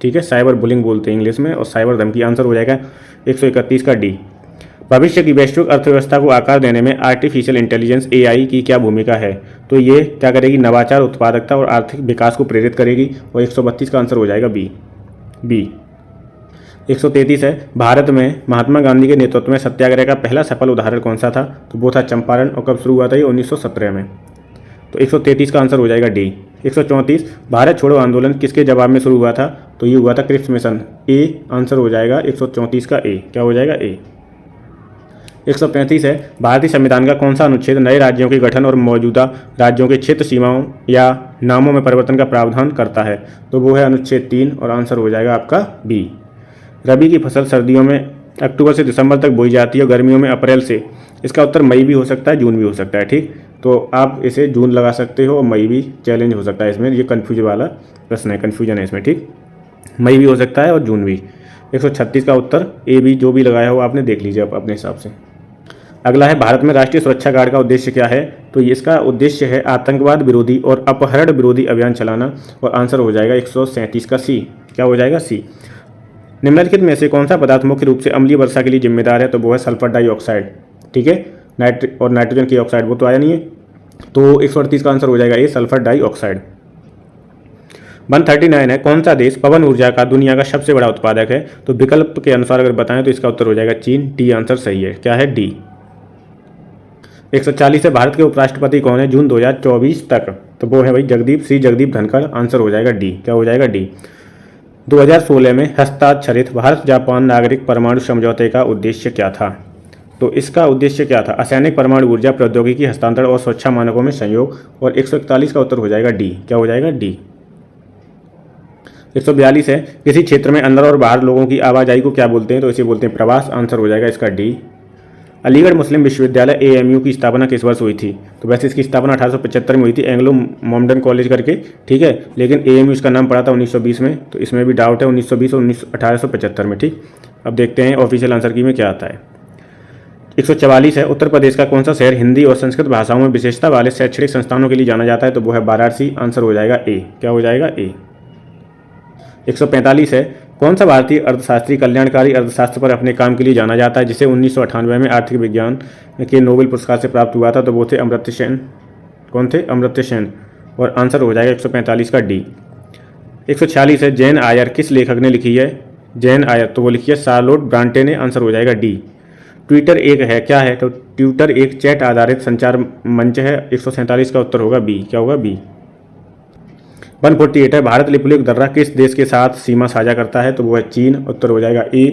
ठीक है, साइबर बुलिंग बोलते हैं इंग्लिश में। और साइबर धमकी। आंसर हो जाएगा 131 का डी। भविष्य की वैश्विक अर्थव्यवस्था को आकार देने में आर्टिफिशियल इंटेलिजेंस AI की क्या भूमिका है? तो ये क्या करेगी? नवाचार, उत्पादकता और आर्थिक विकास को प्रेरित करेगी। और 132 का आंसर हो जाएगा बी। 133 है, भारत में महात्मा गांधी के नेतृत्व में सत्याग्रह का पहला सफल उदाहरण कौन सा था? तो वो था चंपारण। और कब शुरू हुआ था? ये 1917 में। तो 133 का आंसर हो जाएगा डी। 134, भारत छोड़ो आंदोलन किसके जवाब में शुरू हुआ था? तो ये हुआ था क्रिप्स मिशन। ए। आंसर हो जाएगा 134 का ए। क्या हो जाएगा? ए। 135 है, भारतीय संविधान का कौन सा अनुच्छेद नए राज्यों के गठन और मौजूदा राज्यों के क्षेत्र सीमाओं या नामों में परिवर्तन का प्रावधान करता है? तो वो है अनुच्छेद 3। और आंसर हो जाएगा आपका बी। रबी की फसल सर्दियों में अक्टूबर से दिसंबर तक बोई जाती है और गर्मियों में अप्रैल से। इसका उत्तर मई भी हो सकता है, जून भी हो सकता है। ठीक, तो आप इसे जून लगा सकते हो और मई भी चैलेंज हो सकता है इसमें। ये कन्फ्यूज वाला प्रश्न है, कन्फ्यूजन है इसमें। ठीक, मई भी हो सकता है और जून भी। 136 का उत्तर ए बी, जो भी लगाया हो आपने देख लीजिए आप अपने हिसाब से। अगला है भारत में राष्ट्रीय सुरक्षा गार्ड का उद्देश्य क्या है? तो इसका उद्देश्य है आतंकवाद विरोधी और अपहरण विरोधी अभियान चलाना, और आंसर हो जाएगा 137 का सी। क्या हो जाएगा? सी। निम्नलिखित में से कौन सा पदार्थ मुख्य रूप से अम्लीय वर्षा के लिए जिम्मेदार है? तो वो है सल्फर डाइऑक्साइड। ठीक है, नाइट्रोजन की ऑक्साइड वो तो आया नहीं है, तो 138 का आंसर हो जाएगा ये सल्फर डाइऑक्साइड। 139 है, कौन सा देश पवन ऊर्जा का दुनिया का सबसे बड़ा उत्पादक है? तो विकल्प के अनुसार अगर बताएं तो इसका उत्तर हो जाएगा चीन। डी आंसर सही है। क्या है? डी। 140 है, भारत के उपराष्ट्रपति कौन है जून 2024 तक? तो वो है भाई जगदीप धनखड़। आंसर हो जाएगा डी। क्या हो जाएगा? डी। 2016 में हस्ताक्षरित भारत जापान नागरिक परमाणु समझौते का उद्देश्य क्या था? तो इसका उद्देश्य क्या था? असैनिक परमाणु ऊर्जा प्रौद्योगिकी हस्तांतरण और सुरक्षा मानकों में सहयोग, और 141 का उत्तर हो जाएगा डी। क्या हो जाएगा? डी। 142 है, किसी क्षेत्र में अंदर और बाहर लोगों की आवाजाही को क्या बोलते हैं? तो इसे बोलते हैं प्रवास। आंसर हो जाएगा इसका डी। अलीगढ़ मुस्लिम विश्वविद्यालय AMU की स्थापना किस वर्ष हुई थी? तो वैसे इसकी स्थापना 1875 में हुई थी, एंग्लो मोमडन कॉलेज करके। ठीक है, लेकिन AMU इसका नाम पड़ा था 1920 में, तो इसमें भी डाउट है 1920 और 1875 में। ठीक, अब देखते हैं ऑफिशियल आंसर की में क्या आता है। 144 है, उत्तर प्रदेश का कौन सा शहर हिंदी और संस्कृत भाषाओं में विशेषता वाले शैक्षणिक संस्थानों के लिए जाना जाता है? तो वो है वाराणसी। आंसर हो जाएगा ए। क्या हो जाएगा? ए। 145 है, कौन सा भारतीय अर्थशास्त्री कल्याणकारी अर्थशास्त्र पर अपने काम के लिए जाना जाता है, जिसे 1998 में आर्थिक विज्ञान के नोबेल पुरस्कार से प्राप्त हुआ था? तो वो थे अमर्त्य सेन। कौन थे? अमर्त्य सेन। और आंसर हो जाएगा 145 का डी। 146 है, जैन आयर किस लेखक ने लिखी है? जैन आयर तो वो लिखी है शार्लोट ब्रांटे ने। आंसर हो जाएगा डी। ट्विटर एक है, क्या है? तो ट्विटर एक चैट आधारित संचार मंच है। 147 का उत्तर होगा बी। क्या होगा? बी। 148 है, भारत लिपुलेख दर्रा किस देश के साथ सीमा साझा करता है? तो वो है चीन। उत्तर हो जाएगा ए।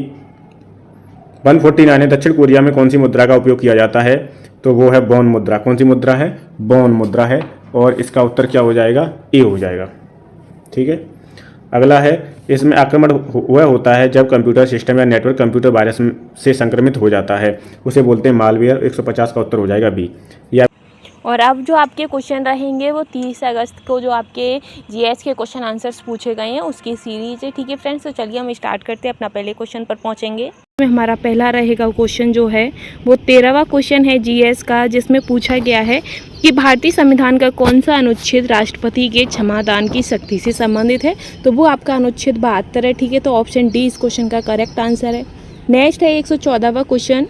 149 है, दक्षिण कोरिया में कौन सी मुद्रा का उपयोग किया जाता है? तो वो है बॉन मुद्रा। कौन सी मुद्रा है? बॉन मुद्रा है, और इसका उत्तर क्या हो जाएगा? ए हो जाएगा। ठीक है, अगला है, इसमें आक्रमण वह होता है जब कंप्यूटर सिस्टम या नेटवर्क कंप्यूटर वायरस से संक्रमित हो जाता है, उसे बोलते हैं मालवेयर। 150 का उत्तर हो जाएगा बी। या और अब जो आपके क्वेश्चन रहेंगे वो 30 अगस्त को जो आपके जीएस के क्वेश्चन आंसर्स पूछे गए हैं उसकी सीरीज है। ठीक है फ्रेंड्स, तो चलिए हम स्टार्ट करते हैं, अपना पहले क्वेश्चन पर पहुंचेंगे। हमारा पहला रहेगा क्वेश्चन जो है वो 13वां क्वेश्चन है जीएस का, जिसमें पूछा गया है कि भारतीय संविधान का कौन सा अनुच्छेद राष्ट्रपति के क्षमादान की शक्ति से संबंधित है? तो वो आपका अनुच्छेद 72 है। ठीक है, तो ऑप्शन डी इस क्वेश्चन का करेक्ट आंसर है। नेक्स्ट है 114वां क्वेश्चन।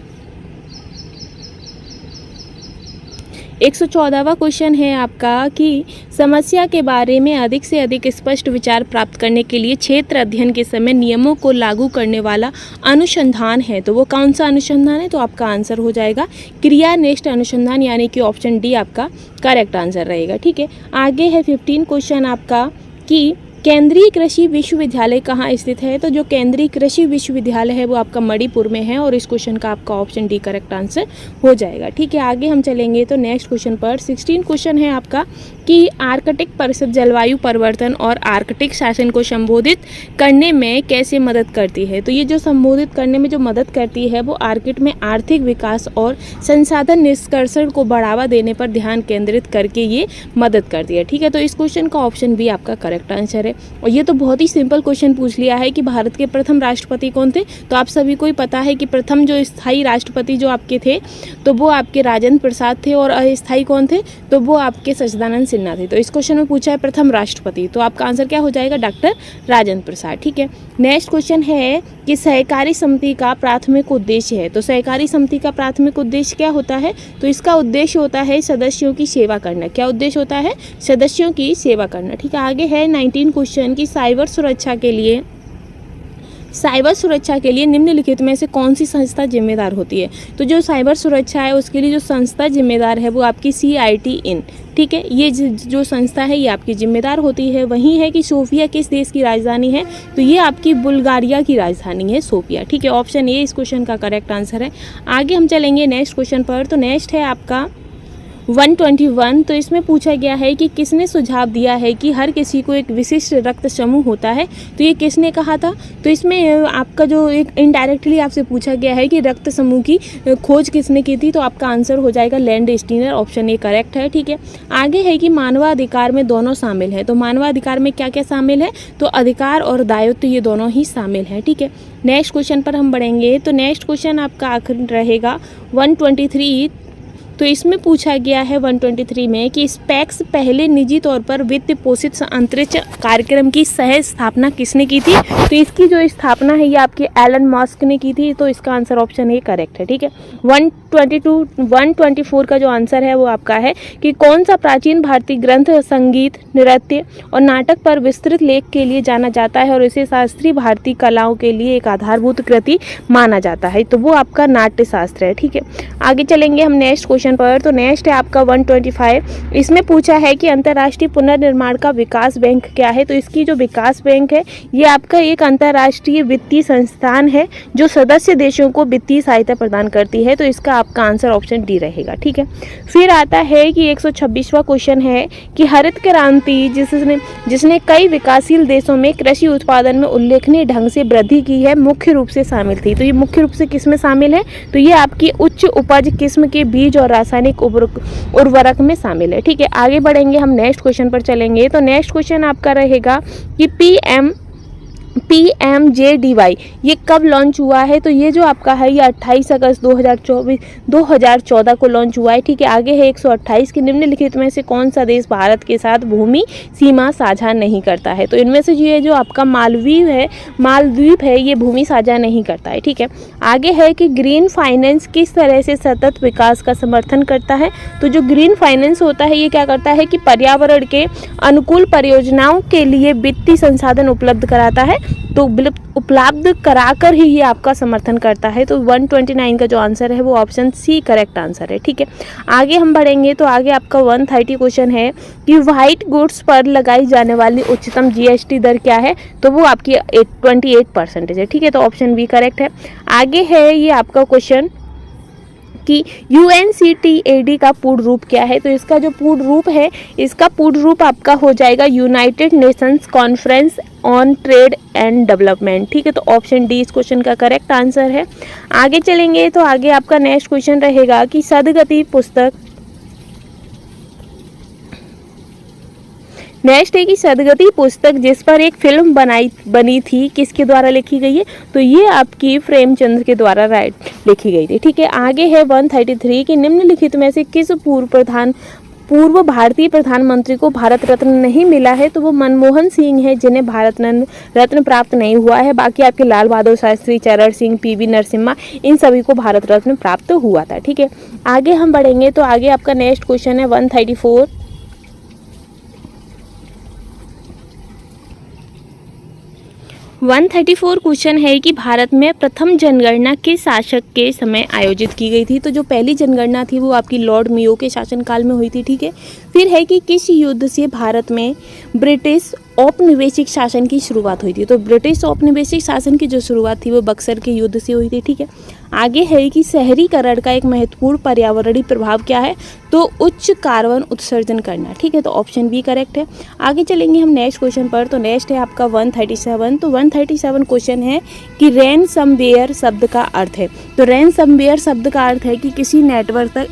114वां क्वेश्चन है आपका कि समस्या के बारे में अधिक से अधिक स्पष्ट विचार प्राप्त करने के लिए क्षेत्र अध्ययन के समय नियमों को लागू करने वाला अनुसंधान है। तो वो कौन सा अनुसंधान है? तो आपका आंसर हो जाएगा क्रियानिष्ठ अनुसंधान, यानी कि ऑप्शन डी आपका करेक्ट आंसर रहेगा। ठीक है, आगे है 15 क्वेश्चन आपका कि केंद्रीय कृषि विश्वविद्यालय कहाँ स्थित है? तो जो केंद्रीय कृषि विश्वविद्यालय है वो आपका मणिपुर में है, और इस क्वेश्चन का आपका ऑप्शन डी करेक्ट आंसर हो जाएगा। ठीक है, आगे हम चलेंगे तो नेक्स्ट क्वेश्चन पर 16 क्वेश्चन है आपका कि आर्कटिक परिषद जलवायु परिवर्तन और आर्कटिक शासन को संबोधित करने में कैसे मदद करती है? तो ये जो संबोधित करने में जो मदद करती है वो आर्कटिक में आर्थिक विकास और संसाधन निष्कर्षण को बढ़ावा देने पर ध्यान केंद्रित करके ये मदद करती है। ठीक है, तो इस क्वेश्चन का ऑप्शन बी आपका करेक्ट आंसर है। और ये तो बहुत ही सिंपल क्वेश्चन पूछ लिया है कि भारत के प्रथम राष्ट्रपति कौन थे? तो आप सभी को ही पता है कि प्रथम जो स्थायी राष्ट्रपति जो आपके थे तो वो आपके राजेंद्र प्रसाद थे, और अस्थायी कौन थे? तो वो आपके सच्चिदानंद सिन्हा थे। तो इस क्वेश्चन में पूछा है प्रथम राष्ट्रपति, तो आपका आंसर क्या हो जाएगा? डॉक्टर राजेंद्र प्रसाद। ठीक है, नेक्स्ट क्वेश्चन है कि सहकारी समिति का प्राथमिक उद्देश्य है। तो सहकारी समिति का प्राथमिक उद्देश्य क्या होता है? तो इसका उद्देश्य होता है सदस्यों की सेवा करना। क्या उद्देश्य होता है? सदस्यों की सेवा करना। ठीक है, आगे है 19 क्वेश्चन की साइबर सुरक्षा के लिए निम्नलिखित में से कौन सी संस्था जिम्मेदार होती है? तो जो साइबर सुरक्षा है उसके लिए जो संस्था जिम्मेदार है वो आपकी CIT इन। ठीक है, ये जो संस्था है ये आपकी जिम्मेदार होती है। वही है कि सोफिया किस देश की राजधानी है? तो ये आपकी बुल्गारिया की राजधानी है सोफिया। ठीक है, ऑप्शन ए इस क्वेश्चन का करेक्ट आंसर है। आगे हम चलेंगे नेक्स्ट क्वेश्चन पर। तो नेक्स्ट है आपका 121 तो इसमें पूछा गया है कि किसने सुझाव दिया है कि हर किसी को एक विशिष्ट रक्त समूह होता है, तो ये किसने कहा था। तो इसमें आपका जो एक इनडायरेक्टली आपसे पूछा गया है कि रक्त समूह की खोज किसने की थी, तो आपका आंसर हो जाएगा लैंडस्टीनर, ऑप्शन ए करेक्ट है। ठीक है, आगे है कि मानवाधिकार में दोनों शामिल है, तो मानवाधिकार में क्या क्या शामिल है, तो अधिकार और दायित्व ये दोनों ही शामिल हैं। ठीक है, नेक्स्ट क्वेश्चन पर हम बढ़ेंगे। तो नेक्स्ट क्वेश्चन आपका आखिर रहेगा 123। तो इसमें पूछा गया है 123 में कि स्पेक्स पहले निजी तौर पर वित्त पोषित अंतरिक्ष कार्यक्रम की सह स्थापना किसने की थी, तो इसकी जो स्थापना है ये आपके एलन मस्क ने की थी, तो इसका आंसर ऑप्शन ए करेक्ट है। ठीक है, 124 का जो आंसर है वो आपका है कि कौन सा प्राचीन भारतीय ग्रंथ संगीत, नृत्य और नाटक पर विस्तृत लेख के लिए जाना जाता है और इसे शास्त्रीय भारतीय कलाओं के लिए एक आधारभूत कृति माना जाता है, तो वो आपका नाट्य शास्त्र है। ठीक है, आगे चलेंगे हम नेक्स्ट क्वेश्चन पर। तो नेक्स्ट है आपका 125। इसमें पूछा है कि अंतर्राष्ट्रीय पुनर्निर्माण का विकास बैंक क्या है, तो इसकी जो विकास बैंक है ये आपका एक अंतर्राष्ट्रीय वित्तीय संस्थान है जो सदस्य देशों को वित्तीय सहायता प्रदान करती है, तो इसका आपका आंसर ऑप्शन डी रहेगा। ठीक है, फिर आता है कि 126वां क्वेश्चन है कि हरित क्रांति जिसने कई विकासशील देशों में कृषि उत्पादन में उल्लेखनीय ढंग से वृद्धि की है मुख्य रूप से शामिल थी, तो ये मुख्य रूप से किस में शामिल है, तो ये आपकी उच्च उपज किस्म के बीज और रासायनिक उर्वरक में शामिल है। ठीक है, आगे बढ़ेंगे हम नेक्स्ट क्वेश्चन पर चलेंगे। तो नेक्स्ट क्वेश्चन आपका रहेगा कि PMJDY ये कब लॉन्च हुआ है, तो ये जो आपका है ये 28 अगस्त 2014 को लॉन्च हुआ है। ठीक है, आगे है 128 कि निम्नलिखित में से कौन सा देश भारत के साथ भूमि सीमा साझा नहीं करता है, तो इनमें से ये जो आपका मालदीव है ये भूमि साझा नहीं करता है। ठीक है, आगे है कि ग्रीन फाइनेंस किस तरह से सतत विकास का समर्थन करता है, तो जो ग्रीन फाइनेंस होता है ये क्या करता है कि पर्यावरण के अनुकूल परियोजनाओं के लिए वित्तीय संसाधन उपलब्ध कराता है, तो उपलब्ध कराकर ही ये आपका समर्थन करता है, तो 129 का जो आंसर है वो ऑप्शन सी करेक्ट आंसर है। ठीक है, आगे हम बढ़ेंगे। तो आगे आपका 130 क्वेश्चन है कि व्हाइट गुड्स पर लगाई जाने वाली उच्चतम GST दर क्या है, तो वो आपकी 28% है। ठीक है, तो ऑप्शन बी करेक्ट है। आगे है ये आपका क्वेश्चन कि UNCTAD का पूर्ण रूप क्या है, तो इसका जो पूर्ण रूप है इसका पूर्ण रूप आपका हो जाएगा United Nations conference on trade and development. ठीक है, तो ऑप्शन डी इस क्वेश्चन का करेक्ट आंसर है। आगे चलेंगे तो आगे आपका नेक्स्ट क्वेश्चन रहेगा कि सदगति पुस्तक नेक्स्ट है कि सदगति पुस्तक जिस पर एक फिल्म बनी थी किसके द्वारा लिखी गई है, तो ये आपकी प्रेमचंद के द्वारा लिखी गई थी। ठीक है, आगे है 133 कि निम्नलिखित में से किस पूर्व भारतीय प्रधानमंत्री को भारत रत्न नहीं मिला है, तो वो मनमोहन सिंह है जिन्हें भारत रत्न प्राप्त नहीं हुआ है। बाकी आपके लाल बहादुर शास्त्री, चरण सिंह, PV नरसिम्हा इन सभी को भारत रत्न प्राप्त हुआ था। ठीक है, आगे हम बढ़ेंगे। तो आगे आपका नेक्स्ट क्वेश्चन है 134। 134 क्वेश्चन है कि भारत में प्रथम जनगणना किस शासक के समय आयोजित की गई थी, तो जो पहली जनगणना थी वो आपकी लॉर्ड मेयो के शासनकाल में हुई थी। ठीक है, फिर है कि किस युद्ध से भारत में ब्रिटिश औपनिवेशिक शासन की शुरुआत हुई थी, तो ब्रिटिश औपनिवेशिक शासन की जो शुरुआत थी वो बक्सर के युद्ध से हुई थी। ठीक है, आगे है कि शहरीकरण का एक महत्वपूर्ण पर्यावरणीय प्रभाव क्या है, तो उच्च कार्बन उत्सर्जन करना। ठीक है, तो ऑप्शन बी करेक्ट है। आगे चलेंगे हम नेक्स्ट क्वेश्चन पर। तो नेक्स्ट है आपका 137। तो 137 क्वेश्चन है कि रैनसमवेयर शब्द का अर्थ है, तो रैनसमवेयर शब्द का अर्थ है कि किसी नेटवर्क तक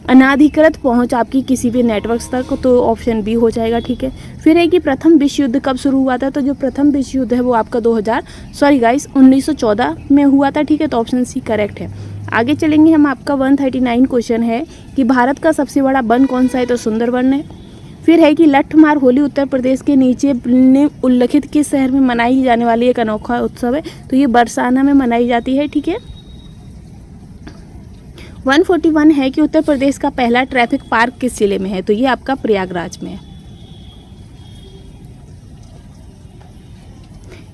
अनाधिकृत पहुंच आपकी किसी भी नेटवर्क तक, तो ऑप्शन बी हो जाएगा। ठीक है, फिर है कि प्रथम विश्व युद्ध कब शुरू हुआ था, तो जो प्रथम विश्व युद्ध है वो आपका 1914 में हुआ था। ठीक है, तो ऑप्शन सी करेक्ट है। आगे चलेंगे हम आपका 139 क्वेश्चन है कि भारत का सबसे बड़ा वन कौन सा है, तो सुंदरवन है। फिर है कि लठमार होली उत्तर प्रदेश के नीचे उल्लिखित किस शहर में मनाई जाने वाली एक अनोखा उत्सव है, तो ये बरसाना में मनाई जाती है। ठीक है, 141 है कि उत्तर प्रदेश का पहला ट्रैफिक पार्क किस जिले में है, तो ये आपका प्रयागराज में है।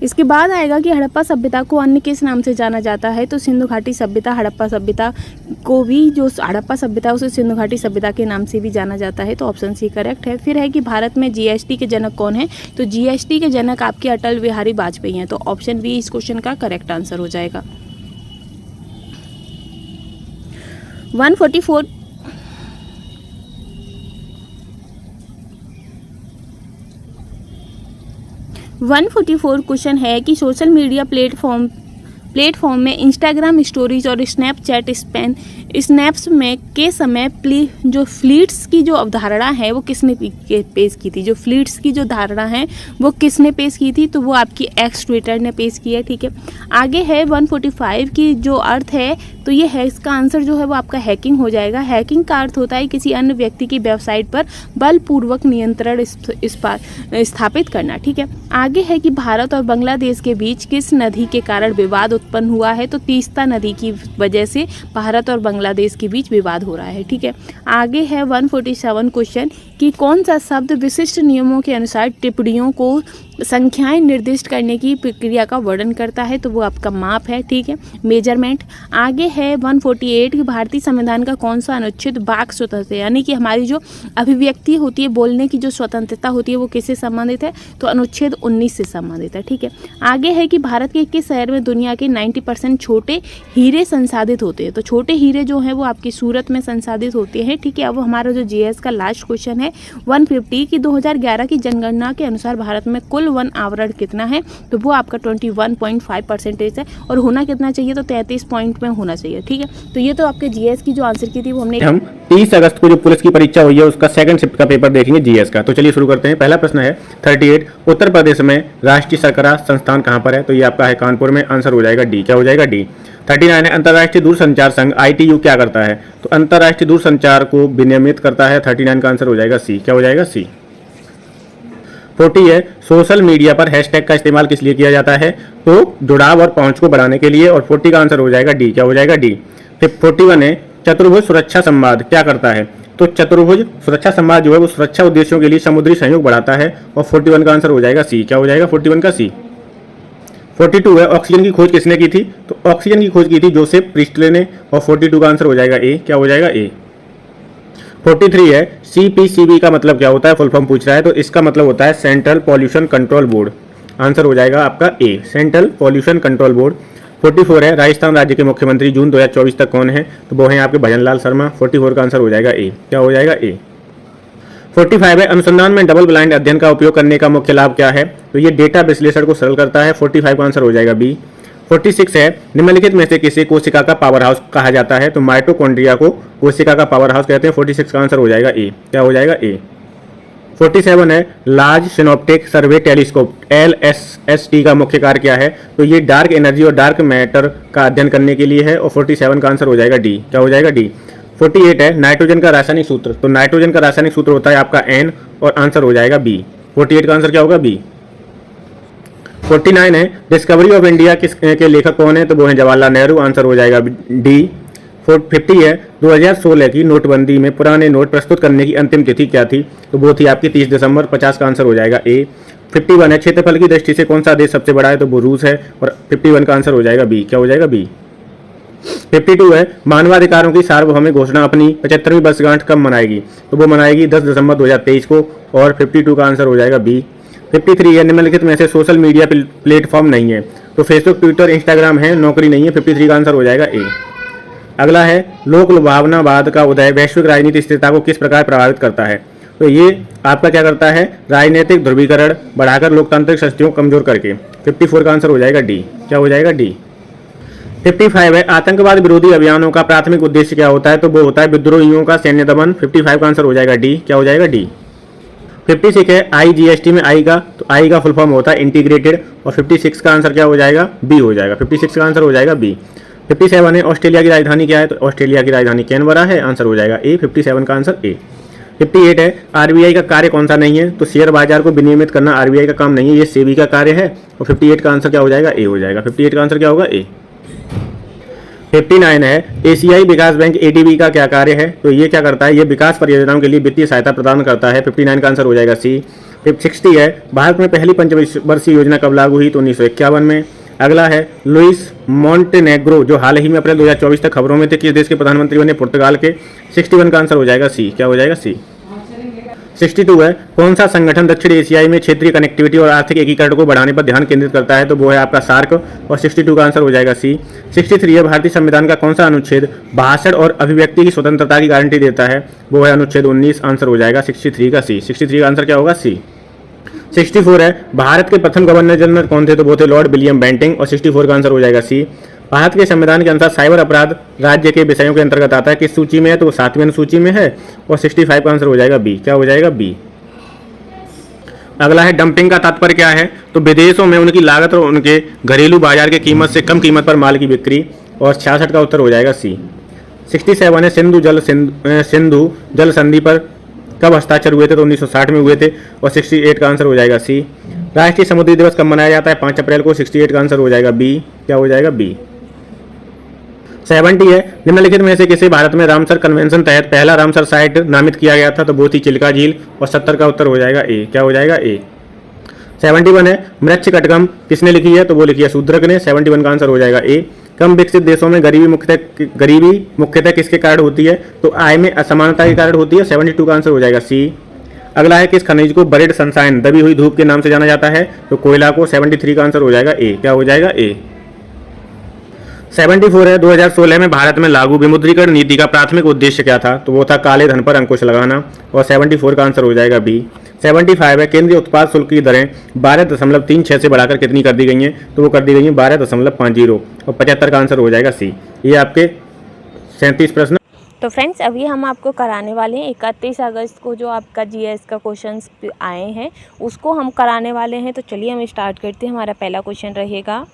इसके बाद आएगा कि हड़प्पा सभ्यता को अन्य किस नाम से जाना जाता है, तो सिंधु घाटी सभ्यता, हड़प्पा सभ्यता को भी जो हड़प्पा सभ्यता है उसे सिंधु घाटी सभ्यता के नाम से भी जाना जाता है, तो ऑप्शन सी करेक्ट है। फिर है कि भारत में GST के जनक कौन है, तो GST के जनक आपके अटल बिहारी वाजपेयी हैं, तो ऑप्शन बी इस क्वेश्चन का करेक्ट आंसर हो जाएगा। 144 144 क्वेश्चन है कि सोशल मीडिया प्लेटफॉर्म में इंस्टाग्राम स्टोरीज और स्नैपचैट स्नैप्स में के समय जो फ्लीट्स की जो अवधारणा है वो किसने पेश की थी। जो फ्लीट्स की जो धारणा है वो किसने पेश की थी, तो वो आपकी एक्स ट्विटर ने पेश की है। ठीक है, आगे है 145 की जो अर्थ है, तो ये है इसका आंसर जो है वो आपका हैकिंग हो जाएगा। हैकिंग का अर्थ होता है किसी अन्य व्यक्ति की वेबसाइट पर बलपूर्वक नियंत्रण स्थापित करना। ठीक है, आगे है कि भारत और बांग्लादेश के बीच किस नदी के कारण विवाद उत्पन्न हुआ है, तो तीस्ता नदी की वजह से भारत और बांग्लादेश के बीच विवाद हो रहा है। ठीक है, आगे है 147 क्वेश्चन कि कौन सा शब्द विशिष्ट नियमों के अनुसार टिप्पणियों को संख्याएं निर्दिष्ट करने की प्रक्रिया का वर्णन करता है, तो वो आपका माप है। ठीक है, मेजरमेंट। आगे है 148 कि भारतीय संविधान का कौन सा अनुच्छेद वाक स्वतंत्रता यानी कि हमारी जो अभिव्यक्ति होती है, बोलने की जो स्वतंत्रता होती है, वो किससे संबंधित है, तो अनुच्छेद 19 से संबंधित है। ठीक है, आगे है कि भारत के किस शहर में दुनिया के 90% छोटे हीरे संसाधित होते हैं, तो छोटे हीरे जो हैं वो आपकी सूरत में संसाधित होते हैं। ठीक है, अब हमारा जो जीएस का लास्ट क्वेश्चन है 150 कि 2011 की जनगणना के अनुसार भारत में कुल वन आवरण कितना है, तो वो आपका 21.5% है और होना कितना चाहिए, तो 33 पॉइंट में होना चाहिए। ठीक है, तो ये तो आपके जीएस की जो आंसर की थी वो हम 30 अगस्त को जो पुलिस की परीक्षा हुई है उसका सेकंड शिफ्ट का पेपर देखेंगे जीएस का। तो चलिए शुरू करते हैं। पहला प्रश्न है 38 उत्तर प्रदेश में राष्ट्रीय सरकरा संस्थान कहां पर है, तो ये आपका है कानपुर में। आंसर हो जाएगा डी। क्या हो जाएगा डी। 39 है अंतर्राष्ट्रीय दूरसंचार संघ ITU क्या करता है, तो अंतर्राष्ट्रीय दूरसंचार को विनियमित करता है। 39 का आंसर हो जाएगा सी। क्या हो जाएगा सी। 40 है सोशल मीडिया पर हैशटैग का इस्तेमाल किस लिए किया जाता है, तो जुड़ाव और पहुंच को बढ़ाने के लिए, और 40 का आंसर हो जाएगा डी। क्या हो जाएगा डी। फिर 41 है चतुर्भुज सुरक्षा संवाद क्या करता है, तो चतुर्भुज सुरक्षा संवाद जो है वो सुरक्षा उद्देश्यों के लिए समुद्री सहयोग बढ़ाता है, और 41 का आंसर हो जाएगा सी। क्या हो जाएगा 41 का सी। 42 है ऑक्सीजन की खोज किसने की थी, तो ऑक्सीजन की खोज की थी जोसेफ प्रिस्टले ने, और 42 का आंसर हो जाएगा ए। क्या हो जाएगा ए। 43 है CPCB का मतलब क्या होता है, फुल फॉर्म पूछ रहा है, तो इसका मतलब होता है central pollution control board. Answer हो जाएगा आपका ए, सेंट्रल पॉल्यूशन कंट्रोल बोर्ड। 44 है राजस्थान राज्य के मुख्यमंत्री जून 2024 तक कौन है, तो वो हैं आपके भजनलाल शर्मा। 44 का आंसर हो जाएगा ए। क्या हो जाएगा ए। 45 है अनुसंधान में डबल ब्लाइंड अध्ययन का उपयोग करने का मुख्य लाभ क्या है, तो ये डेटा विश्लेषण को सरल करता है। 45 का आंसर हो जाएगा बी। 46 है निम्नलिखित में से किसे कोशिका का पावर हाउस कहा जाता है, तो माइटोकॉन्ड्रिया को कोशिका का पावर हाउस कहते हैं। 46 का आंसर हो जाएगा ए। क्या हो जाएगा ए। 47 है लार्ज सिनोप्टिक सर्वे टेलीस्कोप LSST का मुख्य कार्य क्या है, तो ये डार्क एनर्जी और डार्क मैटर का अध्ययन करने के लिए है, और 47 का आंसर हो जाएगा डी। क्या हो जाएगा डी। 48 है नाइट्रोजन का रासायनिक सूत्र, तो नाइट्रोजन का रासायनिक सूत्र होता है आपका N, और आंसर हो जाएगा बी। 48 का आंसर क्या होगा बी। 49 है डिस्कवरी ऑफ इंडिया के लेखक कौन है, तो वो है जवाहरलाल नेहरू। आंसर हो जाएगा डी। 50 है 2016 की नोटबंदी में पुराने नोट प्रस्तुत करने की अंतिम तिथि क्या थी, तो वो थी आपकी 30 दिसंबर। 50 का आंसर हो जाएगा ए। 51 है क्षेत्रफल की दृष्टि से कौन सा देश सबसे बड़ा है, तो वो रूस है, और 51 का आंसर हो जाएगा बी। क्या हो जाएगा बी। 52 है मानवाधिकारों की सार्वभौमिक घोषणा अपनी 75वीं वर्षगांठ कब मनाएगी, तो वो मनाएगी 10 दिसंबर 2023 को, और 52 का आंसर हो जाएगा बी। 53 है निम्नलिखित में से सोशल मीडिया प्लेटफॉर्म नहीं है, तो फेसबुक ट्विटर इंस्टाग्राम है, नौकरी नहीं है। 53 का आंसर हो जाएगा ए। अगला है लोक लुभावनावाद का उदय वैश्विक राजनीतिक स्थिरता को किस प्रकार प्रभावित करता है, तो ये आपका क्या करता है राजनीतिक ध्रुवीकरण बढ़ाकर लोकतांत्रिक शक्तियों को कमजोर करके। 54 का आंसर हो जाएगा डी। क्या हो जाएगा डी। 55 है आतंकवाद विरोधी अभियानों का प्राथमिक उद्देश्य क्या होता है, तो वो होता है विद्रोहियों का सैन्य दमन। 55 का आंसर हो जाएगा डी। क्या हो जाएगा डी। 56 है IGST में आई का, तो आई का फुल फॉर्म होता है इंटीग्रेटेड, और 56 का आंसर क्या हो जाएगा बी हो जाएगा। 56 का आंसर हो जाएगा बी। 57 है ऑस्ट्रेलिया की राजधानी क्या है, तो ऑस्ट्रेलिया की राजधानी कैनबरा है। आंसर हो जाएगा ए। 57 का आंसर ए। 58 है RBI का कार्य कौन सा नहीं है, तो शेयर बाजार को विनियमित करना RBI का काम नहीं है, ये सेबी का कार्य है, और 58 का आंसर क्या हो जाएगा ए हो जाएगा। 58 का आंसर क्या होगा ए। 59 है एशियाई विकास बैंक ADB का क्या कार्य है, तो ये क्या करता है, ये विकास परियोजनाओं के लिए वित्तीय सहायता प्रदान करता है। 59 का आंसर हो जाएगा सी। 60 है भारत में पहली पंचवर्षीय योजना कब लागू हुई, तो 1951 में। अगला है लुइस मॉन्टेनेग्रो जो हाल ही में अप्रैल 2024 तक खबरों में थे, किस देश के प्रधानमंत्री बने, पुर्तगाल के। 61 का आंसर हो जाएगा सी। क्या हो जाएगा सी। 62 है कौन सा संगठन दक्षिण एशियाई में क्षेत्रीय कनेक्टिविटी और आर्थिक एकीकरण को बढ़ाने पर ध्यान केंद्रित करता है, तो वो है आपका सार्क, और 62 का आंसर हो जाएगा सी। 63 है भारतीय संविधान का कौन सा अनुच्छेद भाषण और अभिव्यक्ति की स्वतंत्रता की गारंटी देता है, वो है अनुच्छेद 19। आंसर हो जाएगा 63 का सी। 63 का आंसर क्या होगा सी। 64 है भारत के प्रथम गवर्नर जनरल कौन थे, तो वो थे लॉर्ड विलियम बेंटिंग, और 64 का आंसर हो जाएगा सी। भारत के संविधान के अनुसार साइबर अपराध राज्य के विषयों के अंतर्गत आता है, किस सूची में है, तो वो 7वीं अनुसूची में है, और 65 का आंसर हो जाएगा बी। क्या हो जाएगा बी। अगला है डंपिंग का तात्पर्य क्या है, तो विदेशों में उनकी लागत और उनके घरेलू बाजार की कीमत से कम कीमत पर माल की बिक्री, और 66 का उत्तर हो जाएगा सी। 67 है सिंधु जल संधि पर कब हस्ताक्षर हुए थे, तो 1960 में हुए थे, और 68 का आंसर हो जाएगा सी। राष्ट्रीय समुद्री दिवस कब मनाया जाता है, 5 अप्रैल को, 68 का आंसर हो जाएगा बी। क्या हो जाएगा बी। 70 है निम्नलिखित में से किसे भारत में रामसर कन्वेंशन तहत पहला रामसर साइट नामित किया गया था, तो वो थी चिल्का झील, और 70 का उत्तर हो जाएगा ए। क्या हो जाएगा ए। 71 है मृच्छकटगम किसने लिखी है, तो वो लिखी है शूद्रक ने, 71 का आंसर हो जाएगा ए। कम विकसित देशों में गरीबी मुख्यतः किसके कारण होती है, तो आय में असमानता के कारण होती है, 72 का आंसर हो जाएगा सी। अगला है किस खनिज को बरेड सनशाइन दबी हुई धूप के नाम से जाना जाता है, तो कोयला को, 73 का आंसर हो जाएगा ए। क्या हो जाएगा ए। 74 है 2016 में भारत में लागू विमुद्रीकरण नीति का प्राथमिक उद्देश्य क्या था, तो वो था काले धन पर अंकुश लगाना, और 74 का आंसर हो जाएगा बी। 75 है केंद्रीय उत्पाद शुल्क की दरें 12.36 से बढ़ाकर कितनी कर दी गई हैं, तो वो कर दी गई हैं 12.50, और 75 का आंसर हो जाएगा सी। ये आपके 37 प्रश्न। तो फ्रेंड्स अभी हम आपको कराने वाले हैं 31 अगस्त को जो आपका जीएस का क्वेश्चंस आए हैं उसको हम कराने वाले हैं। तो चलिए हम स्टार्ट करते हैं। हमारा पहला क्वेश्चन रहेगा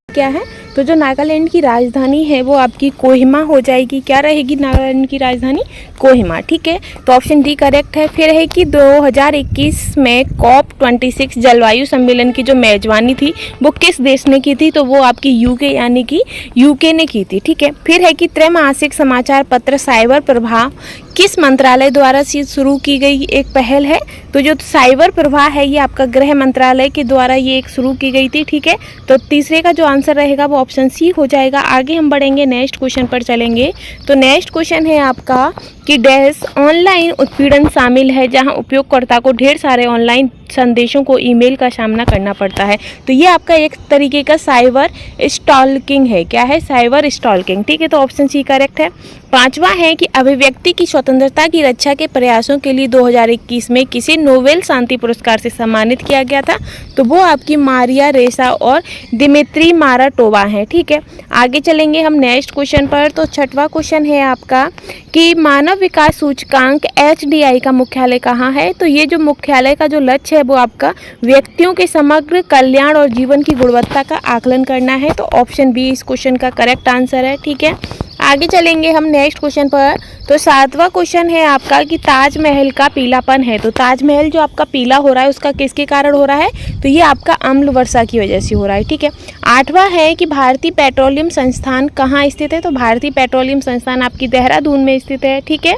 क्या है, तो जो नागालैंड की राजधानी है वो आपकी कोहिमा हो जाएगी। क्या रहेगी नागालैंड की राजधानी? कोहिमा। ठीक है, तो ऑप्शन डी करेक्ट है। फिर है कि 2021 में COP26 जलवायु सम्मेलन की जो मेजबानी थी वो किस देश ने की थी, तो वो आपकी यूके यानी कि यूके ने की थी। ठीक है, फिर है कि त्रैमासिक समाचार पत्र साइबर प्रभाव किस मंत्रालय द्वारा शुरू की गई एक पहल है, तो जो साइबर प्रवाह है ये आपका गृह मंत्रालय के द्वारा ये एक शुरू की गई थी। ठीक है, तो तीसरे का जो आंसर रहेगा वो ऑप्शन सी हो जाएगा। आगे हम बढ़ेंगे, नेक्स्ट क्वेश्चन पर चलेंगे। तो नेक्स्ट क्वेश्चन है आपका कि डैश ऑनलाइन उत्पीड़न शामिल है जहां उपयोगकर्ता को ढेर सारे ऑनलाइन संदेशों को ईमेल का सामना करना पड़ता है। तो ये आपका एक तरीके का साइबर स्टॉकिंग है। क्या है? Cyber stalking. ठीक है, तो ऑप्शन सी करेक्ट है। पांचवा है कि अभिव्यक्ति की स्वतंत्रता की रक्षा के प्रयासों के लिए 2021 में किसे नोबेल शांति पुरस्कार से सम्मानित किया गया था, तो वो आपकी मारिया रेसा और दिमित्री माराटोवा है। ठीक है, आगे चलेंगे हम नेक्स्ट क्वेश्चन पर। तो छठवां क्वेश्चन है आपका कि मानव विकास सूचकांक HDI का मुख्यालय कहाँ है, तो ये जो मुख्यालय का जो लक्ष्य है वो आपका व्यक्तियों के समग्र कल्याण और जीवन की गुणवत्ता का आकलन करना है। तो ऑप्शन बी इस क्वेश्चन का करेक्ट आंसर है। ठीक है, आगे चलेंगे हम नेक्स्ट क्वेश्चन पर। तो सातवां क्वेश्चन है आपका कि ताजमहल का पीलापन है, तो ताजमहल जो आपका पीला हो रहा है उसका किसके कारण हो रहा है, तो ये आपका अम्ल वर्षा की वजह से हो रहा है। ठीक है, आठवां है कि भारतीय पेट्रोलियम संस्थान कहाँ स्थित है, तो भारतीय पेट्रोलियम संस्थान आपकी देहरादून में स्थित है। ठीक है,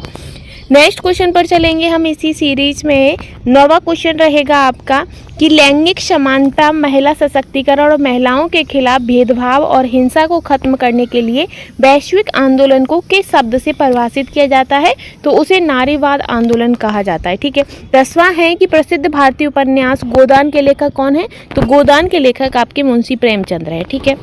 नेक्स्ट क्वेश्चन पर चलेंगे हम इसी सीरीज में। नौवां क्वेश्चन रहेगा आपका कि लैंगिक समानता, महिला सशक्तिकरण और महिलाओं के खिलाफ भेदभाव और हिंसा को खत्म करने के लिए वैश्विक आंदोलन को किस शब्द से परिभाषित किया जाता है, तो उसे नारीवाद आंदोलन कहा जाता है। ठीक है, 10वां है कि प्रसिद्ध भारतीय उपन्यास गोदान के लेखक कौन है, तो गोदान के लेखक आपके मुंशी प्रेमचंद्र है। ठीक है,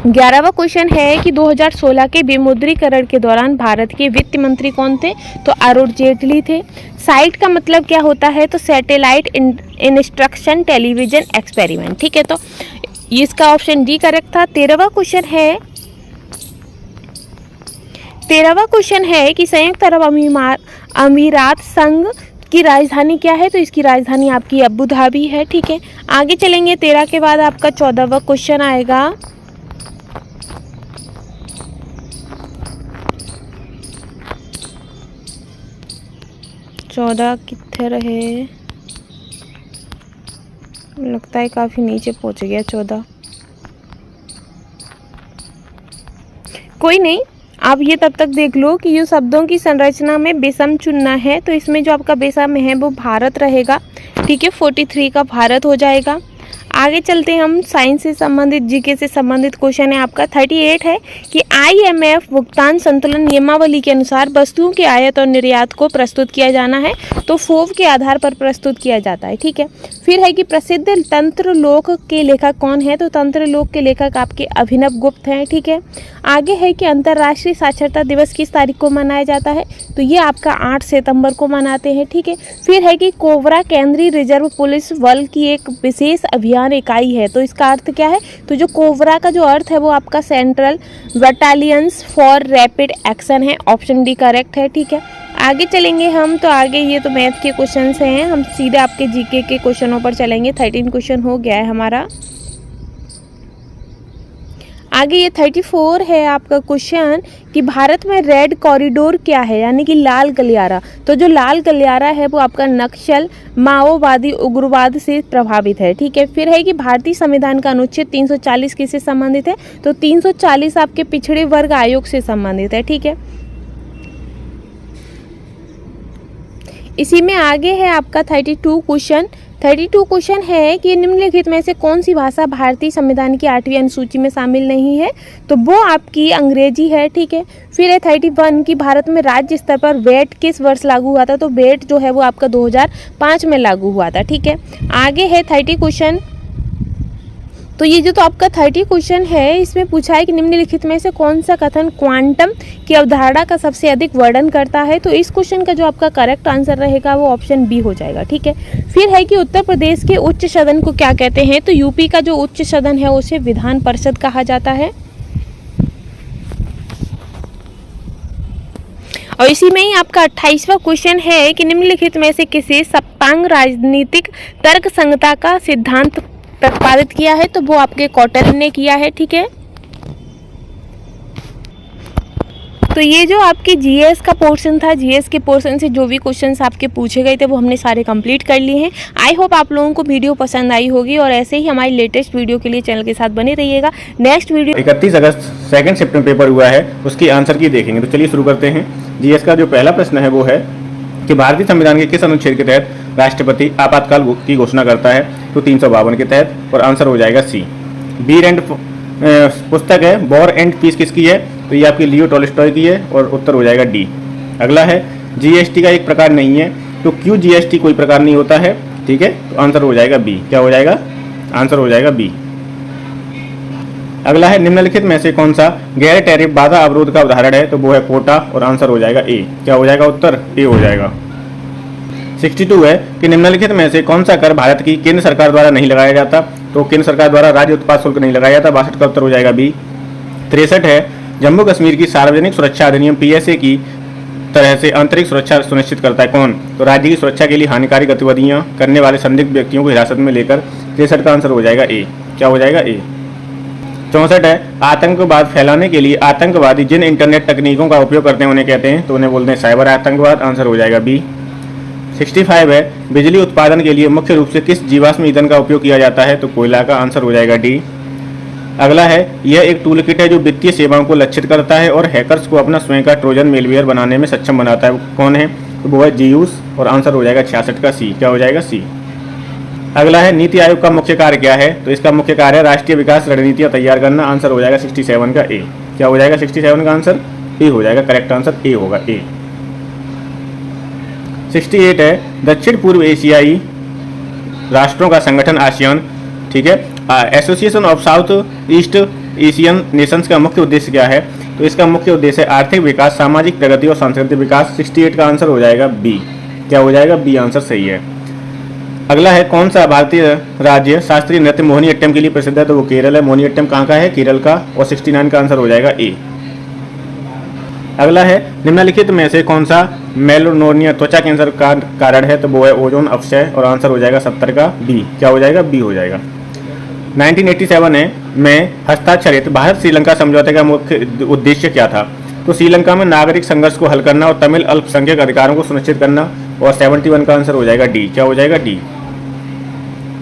11वां क्वेश्चन है कि 2016 के विमुद्रीकरण के दौरान भारत के वित्त मंत्री कौन थे, तो अरुण जेटली थे। साइट का मतलब क्या होता है, तो सैटेलाइट इंस्ट्रक्शन टेलीविजन एक्सपेरिमेंट। ठीक है, तो इसका ऑप्शन डी करेक्ट था। 13वां क्वेश्चन है कि संयुक्त अरब अमीरात संघ की राजधानी क्या है, तो इसकी राजधानी आपकी अबू धाबी है। ठीक है, आगे चलेंगे। 13 के बाद आपका 14वां क्वेश्चन आएगा। 14 कितने रहे, लगता है काफ़ी नीचे पहुंच गया 14। कोई नहीं, आप ये तब तक देख लो कि ये शब्दों की संरचना में विषम चुनना है, तो इसमें जो आपका विषम है वो भारत रहेगा। ठीक है, 43 का भारत हो जाएगा। आगे चलते हैं हम। साइंस से संबंधित, जीके से संबंधित क्वेश्चन है आपका 38 है कि IMF भुगतान संतुलन नियमावली के अनुसार वस्तुओं के आयात और निर्यात को प्रस्तुत किया जाना है तो FOB के आधार पर प्रस्तुत किया जाता है, ठीक है। फिर है कि प्रसिद्ध तंत्रलोक के लेखक कौन है, तो तंत्रलोक के लेखक आपके अभिनव गुप्त हैं, ठीक है। आगे है कि अंतर्राष्ट्रीय साक्षरता दिवस किस तारीख को मनाया जाता है, तो ये आपका 8 सितंबर को मनाते हैं, ठीक है। फिर है कि कोबरा केंद्रीय रिजर्व पुलिस बल की एक विशेष अभियान इकाई है, तो इसका अर्थ क्या है, तो जो कोबरा का जो अर्थ है वो आपका central battalions for rapid action है, ऑप्शन डी करेक्ट है, ठीक है। आगे चलेंगे हम, तो आगे ये तो मैथ के क्वेश्चन हैं, हम सीधे आपके जीके के क्वेश्चनों पर चलेंगे। 13 क्वेश्चन हो गया है हमारा। आगे ये 34 है आपका क्वेश्चन कि भारत में रेड कॉरिडोर क्या है, यानी कि लाल गलियारा। तो जो लाल गलियारा है वो आपका नक्सल माओवादी उग्रवाद से प्रभावित है, ठीक है। फिर है कि भारतीय संविधान का अनुच्छेद 340 किससे संबंधित है, तो 340 आपके पिछड़े वर्ग आयोग से संबंधित है, ठीक है। इसी में आगे है आपका 32 क्वेश्चन है कि निम्नलिखित में से कौन सी भाषा भारतीय संविधान की 8वीं अनुसूची में शामिल नहीं है, तो वो आपकी अंग्रेजी है, ठीक है। फिर है 31 कि भारत में राज्य स्तर पर वैट किस वर्ष लागू हुआ था, तो वैट जो है वो आपका 2005 में लागू हुआ था, ठीक है। आगे है 30 क्वेश्चन, तो ये जो तो आपका 30 क्वेश्चन है इसमें पूछा है कि निम्नलिखित में से कौन सा कथन क्वांटम की अवधारणा का सबसे अधिक वर्णन करता है, तो इस क्वेश्चन का जो आपका करेक्ट आंसर रहेगा वो ऑप्शन बी हो जाएगा, ठीक है। फिर है कि उत्तर प्रदेश के उच्च सदन को क्या कहते हैं, तो यूपी का जो उच्च सदन है उसे विधान परिषद कहा जाता है। और इसी में ही आपका 28वां क्वेश्चन है कि निम्नलिखित में से किसे सप्तांग राजनीतिक तर्क संगता का सिद्धांत प्रतिपादित किया है, तो वो आपके कॉटन ने किया है, ठीक है। तो ये जो आपके जीएस का पोर्शन था, जीएस के पोर्शन से जो भी क्वेश्चंस आपके पूछे गए थे वो हमने सारे कंप्लीट कर लिए हैं। आई होप आप लोगों को वीडियो पसंद आई होगी और ऐसे ही हमारी लेटेस्ट वीडियो के लिए चैनल के साथ बने रहिएगा। नेक्स्ट वीडियो 31 अगस्त सेकंड शिफ्ट में पेपर हुआ है, उसकी आंसर की देखेंगे। तो चलिए शुरू करते हैं। जीएस का जो पहला प्रश्न है वो है कि भारतीय संविधान के किस अनुच्छेद के तहत राष्ट्रपति आपातकाल की घोषणा करता है, तो 352 के तहत, और आंसर हो जाएगा सी। बी एंड पुस्तक है वॉर एंड पीस किसकी है, तो ये आपकी लियो टॉल्स्टॉय की है और उत्तर हो जाएगा डी। अगला है जीएसटी का एक प्रकार नहीं है, तो क्यों जीएसटी कोई प्रकार नहीं होता है, ठीक है, तो आंसर हो जाएगा बी। क्या हो जाएगा, आंसर हो जाएगा बी। अगला है निम्नलिखित में से कौन सा गैर टैरिफ बाधा अवरोध का उदाहरण है, तो वो है कोटा और आंसर हो जाएगा ए। क्या हो जाएगा, उत्तर ए हो जाएगा। 62 है कि निम्नलिखित में से कौन सा कर भारत की केंद्र सरकार द्वारा नहीं लगाया जाता, तो केंद्र सरकार द्वारा राज्य उत्पाद शुल्क नहीं लगाया जाता, 62 का उत्तर हो जाएगा बी। 63 है जम्मू कश्मीर की सार्वजनिक सुरक्षा अधिनियम PSA की तरह से आंतरिक सुरक्षा सुनिश्चित करता है कौन, तो राज्य की सुरक्षा के लिए हानिकारी गतिविधियां करने वाले संदिग्ध व्यक्तियों को हिरासत में लेकर। 63 का आंसर हो जाएगा ए। क्या हो जाएगा, ए। 64 है आतंकवाद फैलाने के लिए आतंकवादी जिन इंटरनेट तकनीकों का उपयोग करते हैं उन्हें कहते हैं, तो उन्हें बोलते हैं साइबर आतंकवाद, आंसर हो जाएगा बी। 65 है बिजली उत्पादन के लिए मुख्य रूप से किस जीवाश्म ईंधन का उपयोग किया जाता है, तो कोयला का, आंसर हो जाएगा डी। अगला है यह एक टूल किट है जो वित्तीय सेवाओं को लक्षित करता है और हैकर्स को अपना स्वयं का ट्रोजन मेलवेयर बनाने में सक्षम बनाता है, कौन है, तो वो है जीयूस और आंसर हो जाएगा 66 का सी। क्या हो जाएगा, सी। अगला है नीति आयोग का मुख्य कार्य क्या है, तो इसका मुख्य कार्य है राष्ट्रीय विकास रणनीतियां तैयार करना, आंसर हो जाएगा 67 का ए। क्या हो जाएगा, 67 का आंसर ए हो जाएगा, करेक्ट आंसर ए होगा, ए। 68 है दक्षिण पूर्व एशियाई राष्ट्रों का संगठन आसियान, ठीक है, association of south east Asian Nations का मुख्य उद्देश्य क्या है, तो इसका मुख्य उद्देश्य है आर्थिक विकास, सामाजिक प्रगति और सांस्कृतिक विकास। 68 का आंसर हो जाएगा बी। क्या हो जाएगा, बी आंसर सही है। अगला है कौन सा भारतीय राज्य शास्त्रीय नृत्य मोहिनीअट्टम के लिए प्रसिद्ध है, तो वो केरल है। मोहिनीअट्टम कहाँ का है, केरल का, और 69 का आंसर हो जाएगा ए। अगला है निम्नलिखित में से कौन सा मेलानोनिया त्वचा कैंसर का कारण है, तो वो है ओजोन अपक्षय और आंसर हो जाएगा 70 का बी। क्या हो जाएगा, बी हो जाएगा। 1987 में हस्ताक्षरित भारत श्रीलंका समझौते का मुख्य उद्देश्य क्या था, तो श्रीलंका में नागरिक संघर्ष को हल करना और तमिल अल्पसंख्यक अधिकारों को सुनिश्चित करना, और 71 का आंसर हो जाएगा डी। क्या हो जाएगा, डी।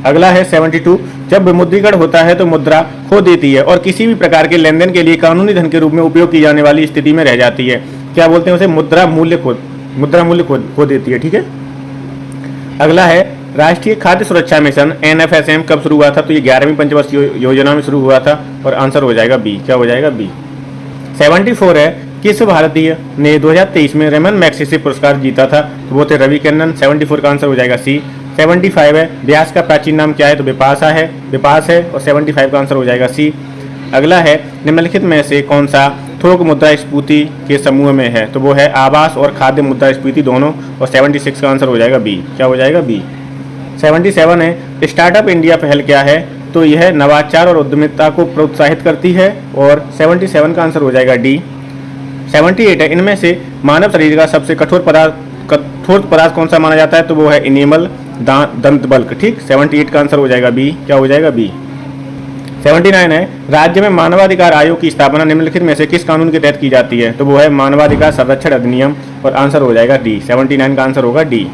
अगला है 72 जब विमुद्रीकरण होता है तो मुद्रा खो देती है और किसी भी प्रकार के लेन देन के लिए कानूनी धन के रूप में उपयोग की जाने वाली स्थिति में रह जाती है, क्या बोलते हैं उसे, मुद्रा मूल्य खो देती है, ठीक है। अगला है राष्ट्रीय खाद्य सुरक्षा मिशन NFSM कब शुरू हुआ था? तो ये 11वीं पंचवर्षीय योजना में शुरू हुआ था और आंसर हो जाएगा बी। क्या हो जाएगा? बी। 74 है, किस भारतीय ने 2023 में रेमन मैग्सेसे पुरस्कार जीता था? तो वो थे रवि किरन। 74 का आंसर हो जाएगा सी। 75 है, व्यास का प्राचीन नाम क्या है? तो विपाशा है, विपास है और 75 का आंसर हो जाएगा सी। अगला है, निम्नलिखित में से कौन सा थोक मुद्रास्फीति के समूह में है? तो वो है आवास और खाद्य मुद्रास्फीति दोनों और 76 का आंसर हो जाएगा बी। क्या हो जाएगा? बी। 77 है, स्टार्टअप इंडिया पहल क्या है? तो यह नवाचार और उद्यमिता को प्रोत्साहित करती है और 77 का आंसर हो जाएगा डी। 78 है, इनमें से मानव शरीर का सबसे कठोर पदार्थ कौन सा माना जाता है? तो वो है इनेमल दंत बल्क। ठीक, 78 का आंसर हो जाएगा बी। क्या हो जाएगा? बी। 79 है, राज्य में मानवाधिकार आयोग की स्थापना निम्नलिखित में से किस कानून के तहत की जाती है? तो वो है मानवाधिकार संरक्षण अधिनियम और आंसर हो जाएगा डी। 79 का आंसर होगा डी।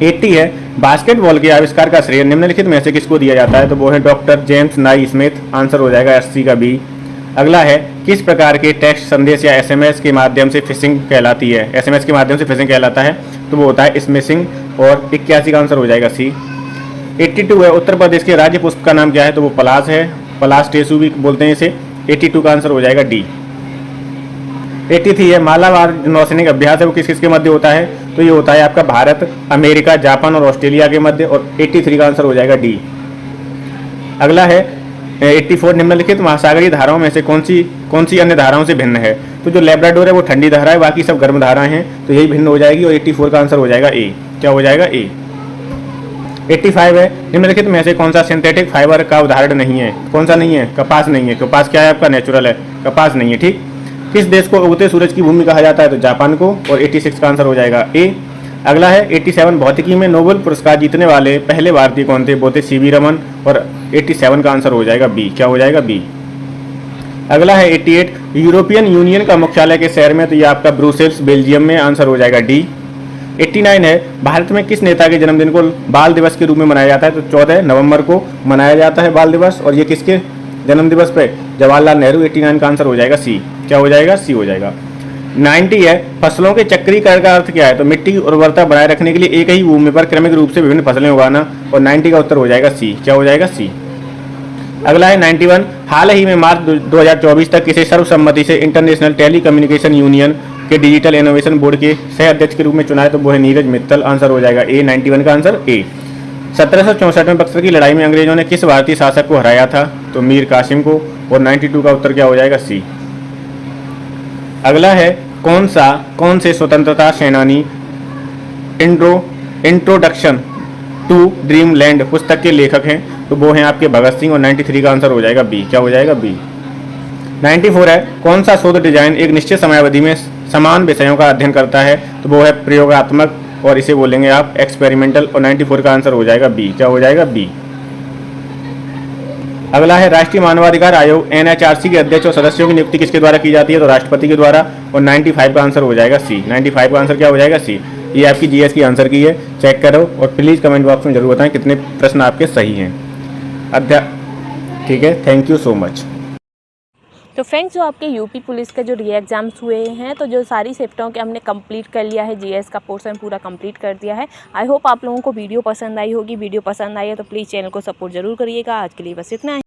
80 है, बास्केटबॉल के आविष्कार का श्रेय निम्नलिखित में से किसको दिया जाता है? तो वो है डॉक्टर जेम्स नाई स्मिथ। आंसर हो जाएगा 80 का बी। अगला है, किस प्रकार के टेक्स्ट संदेश या SMS के माध्यम से फिशिंग कहलाती है? SMS के माध्यम से फिशिंग कहलाता है तो वो होता है स्मिशिंग और 81 का आंसर हो जाएगा सी। 82 है, उत्तर प्रदेश के राज्य पुष्प का नाम क्या है? तो वो पलाश है, पलाश टेसू भी बोलते हैं इसे। 82 का आंसर हो जाएगा डी। 83 है, मालाबार नौसैनिक अभ्यास है वो किस किस के मध्य होता है? तो ये होता है आपका भारत, अमेरिका, जापान और ऑस्ट्रेलिया के मध्य और 83 का आंसर हो जाएगा डी। अगला है 84, निम्नलिखित महासागरीय धाराओं में से कौन सी अन्य धाराओं से भिन्न है? तो जो लेब्राडोर है वो ठंडी धारा है, बाकी सब गर्म धाराएं हैं, तो यही भिन्न हो जाएगी और 84 का आंसर हो जाएगा ए। क्या हो जाएगा? ए। 85 है, निम्नलिखित में से कौन सा सिंथेटिक फाइबर का उदाहरण नहीं है? कौन सा नहीं है? कपास नहीं है। कपास क्या है आपका? नेचुरल है, कपास नहीं है। ठीक, किस देश को उगते सूरज की भूमि कहा जाता है? तो जापान को और 86 का आंसर हो जाएगा ए। अगला है 87, भौतिकी में नोबेल पुरस्कार जीतने वाले पहले भारतीय कौन थे? वो थे CV रमन और 87 का आंसर हो जाएगा बी। क्या हो जाएगा? बी। अगला है 88, यूरोपियन यूनियन का मुख्यालय के शहर में? तो ये आपका ब्रुसेल्स बेल्जियम में। आंसर हो जाएगा डी। 89 है, भारत में किस नेता के जन्मदिन को बाल दिवस के रूप में मनाया जाता है? तो 14 नवंबर को मनाया जाता है बाल दिवस और ये किसके जन्म दिवस पे? जवाहरलाल नेहरू। 89 का आंसर हो जाएगा सी। क्या हो जाएगा? सी हो जाएगा। 90 है, फसलों के चक्रीकरण का अर्थ क्या है? तो मिट्टी की उर्वरता बनाए रखने के लिए एक ही भूमि पर क्रमिक रूप से विभिन्न फसलें उगाना और 90 का उत्तर हो जाएगा सी। क्या हो जाएगा? सी। अगला है 91, हाल ही में मार्च 2024 तक किसे सर्वसम्मति से इंटरनेशनल टेली कम्युनिकेशन यूनियन के डिजिटल इनोवेशन बोर्ड के सह अध्यक्ष के रूप में चुना है? तो वो है नीरज मित्तल। आंसर हो जाएगा ए। 91 का आंसर ए। 1764 में बक्सर की लड़ाई में अंग्रेजों ने किस भारतीय शासक को हराया था? तो मीर कासिम को और 92 का उत्तर क्या हो जाएगा? सी। अगला है, कौन से स्वतंत्रता सेनानी इंट्रोडक्शन टू ड्रीमलैंड पुस्तक के लेखक हैं? तो वो हैं आपके भगत सिंह और 93 का आंसर हो जाएगा बी। क्या हो जाएगा? बी। 94 है, कौन सा शोध डिजाइन एक निश्चित समयावधि में समान विषयों का अध्ययन करता है? तो वो है प्रयोगात्मक और इसे बोलेंगे आप एक्सपेरिमेंटल और 94 का आंसर हो जाएगा बी। क्या हो जाएगा? बी। अगला है, राष्ट्रीय मानवाधिकार आयोग NHRC के अध्यक्ष और सदस्यों की नियुक्ति किसके द्वारा की जाती है? तो राष्ट्रपति के द्वारा और 95 का आंसर हो जाएगा सी। 95 का आंसर क्या हो जाएगा? सी। ये आपकी GS की आंसर की है, चेक करो और प्लीज़ कमेंट बॉक्स में जरूर बताएं कितने प्रश्न आपके सही हैं। ठीक है, थैंक यू सो मच। तो फ्रेंड्स, जो आपके यूपी पुलिस के जो री एग्ज़ाम्स हुए हैं तो जो सारी शिफ्टों के हमने कंप्लीट कर लिया है, GS का पोर्शन पूरा कंप्लीट कर दिया है। आई होप आप लोगों को वीडियो पसंद आई होगी। वीडियो पसंद आई है तो प्लीज़ चैनल को सपोर्ट जरूर करिएगा। आज के लिए बस इतना है।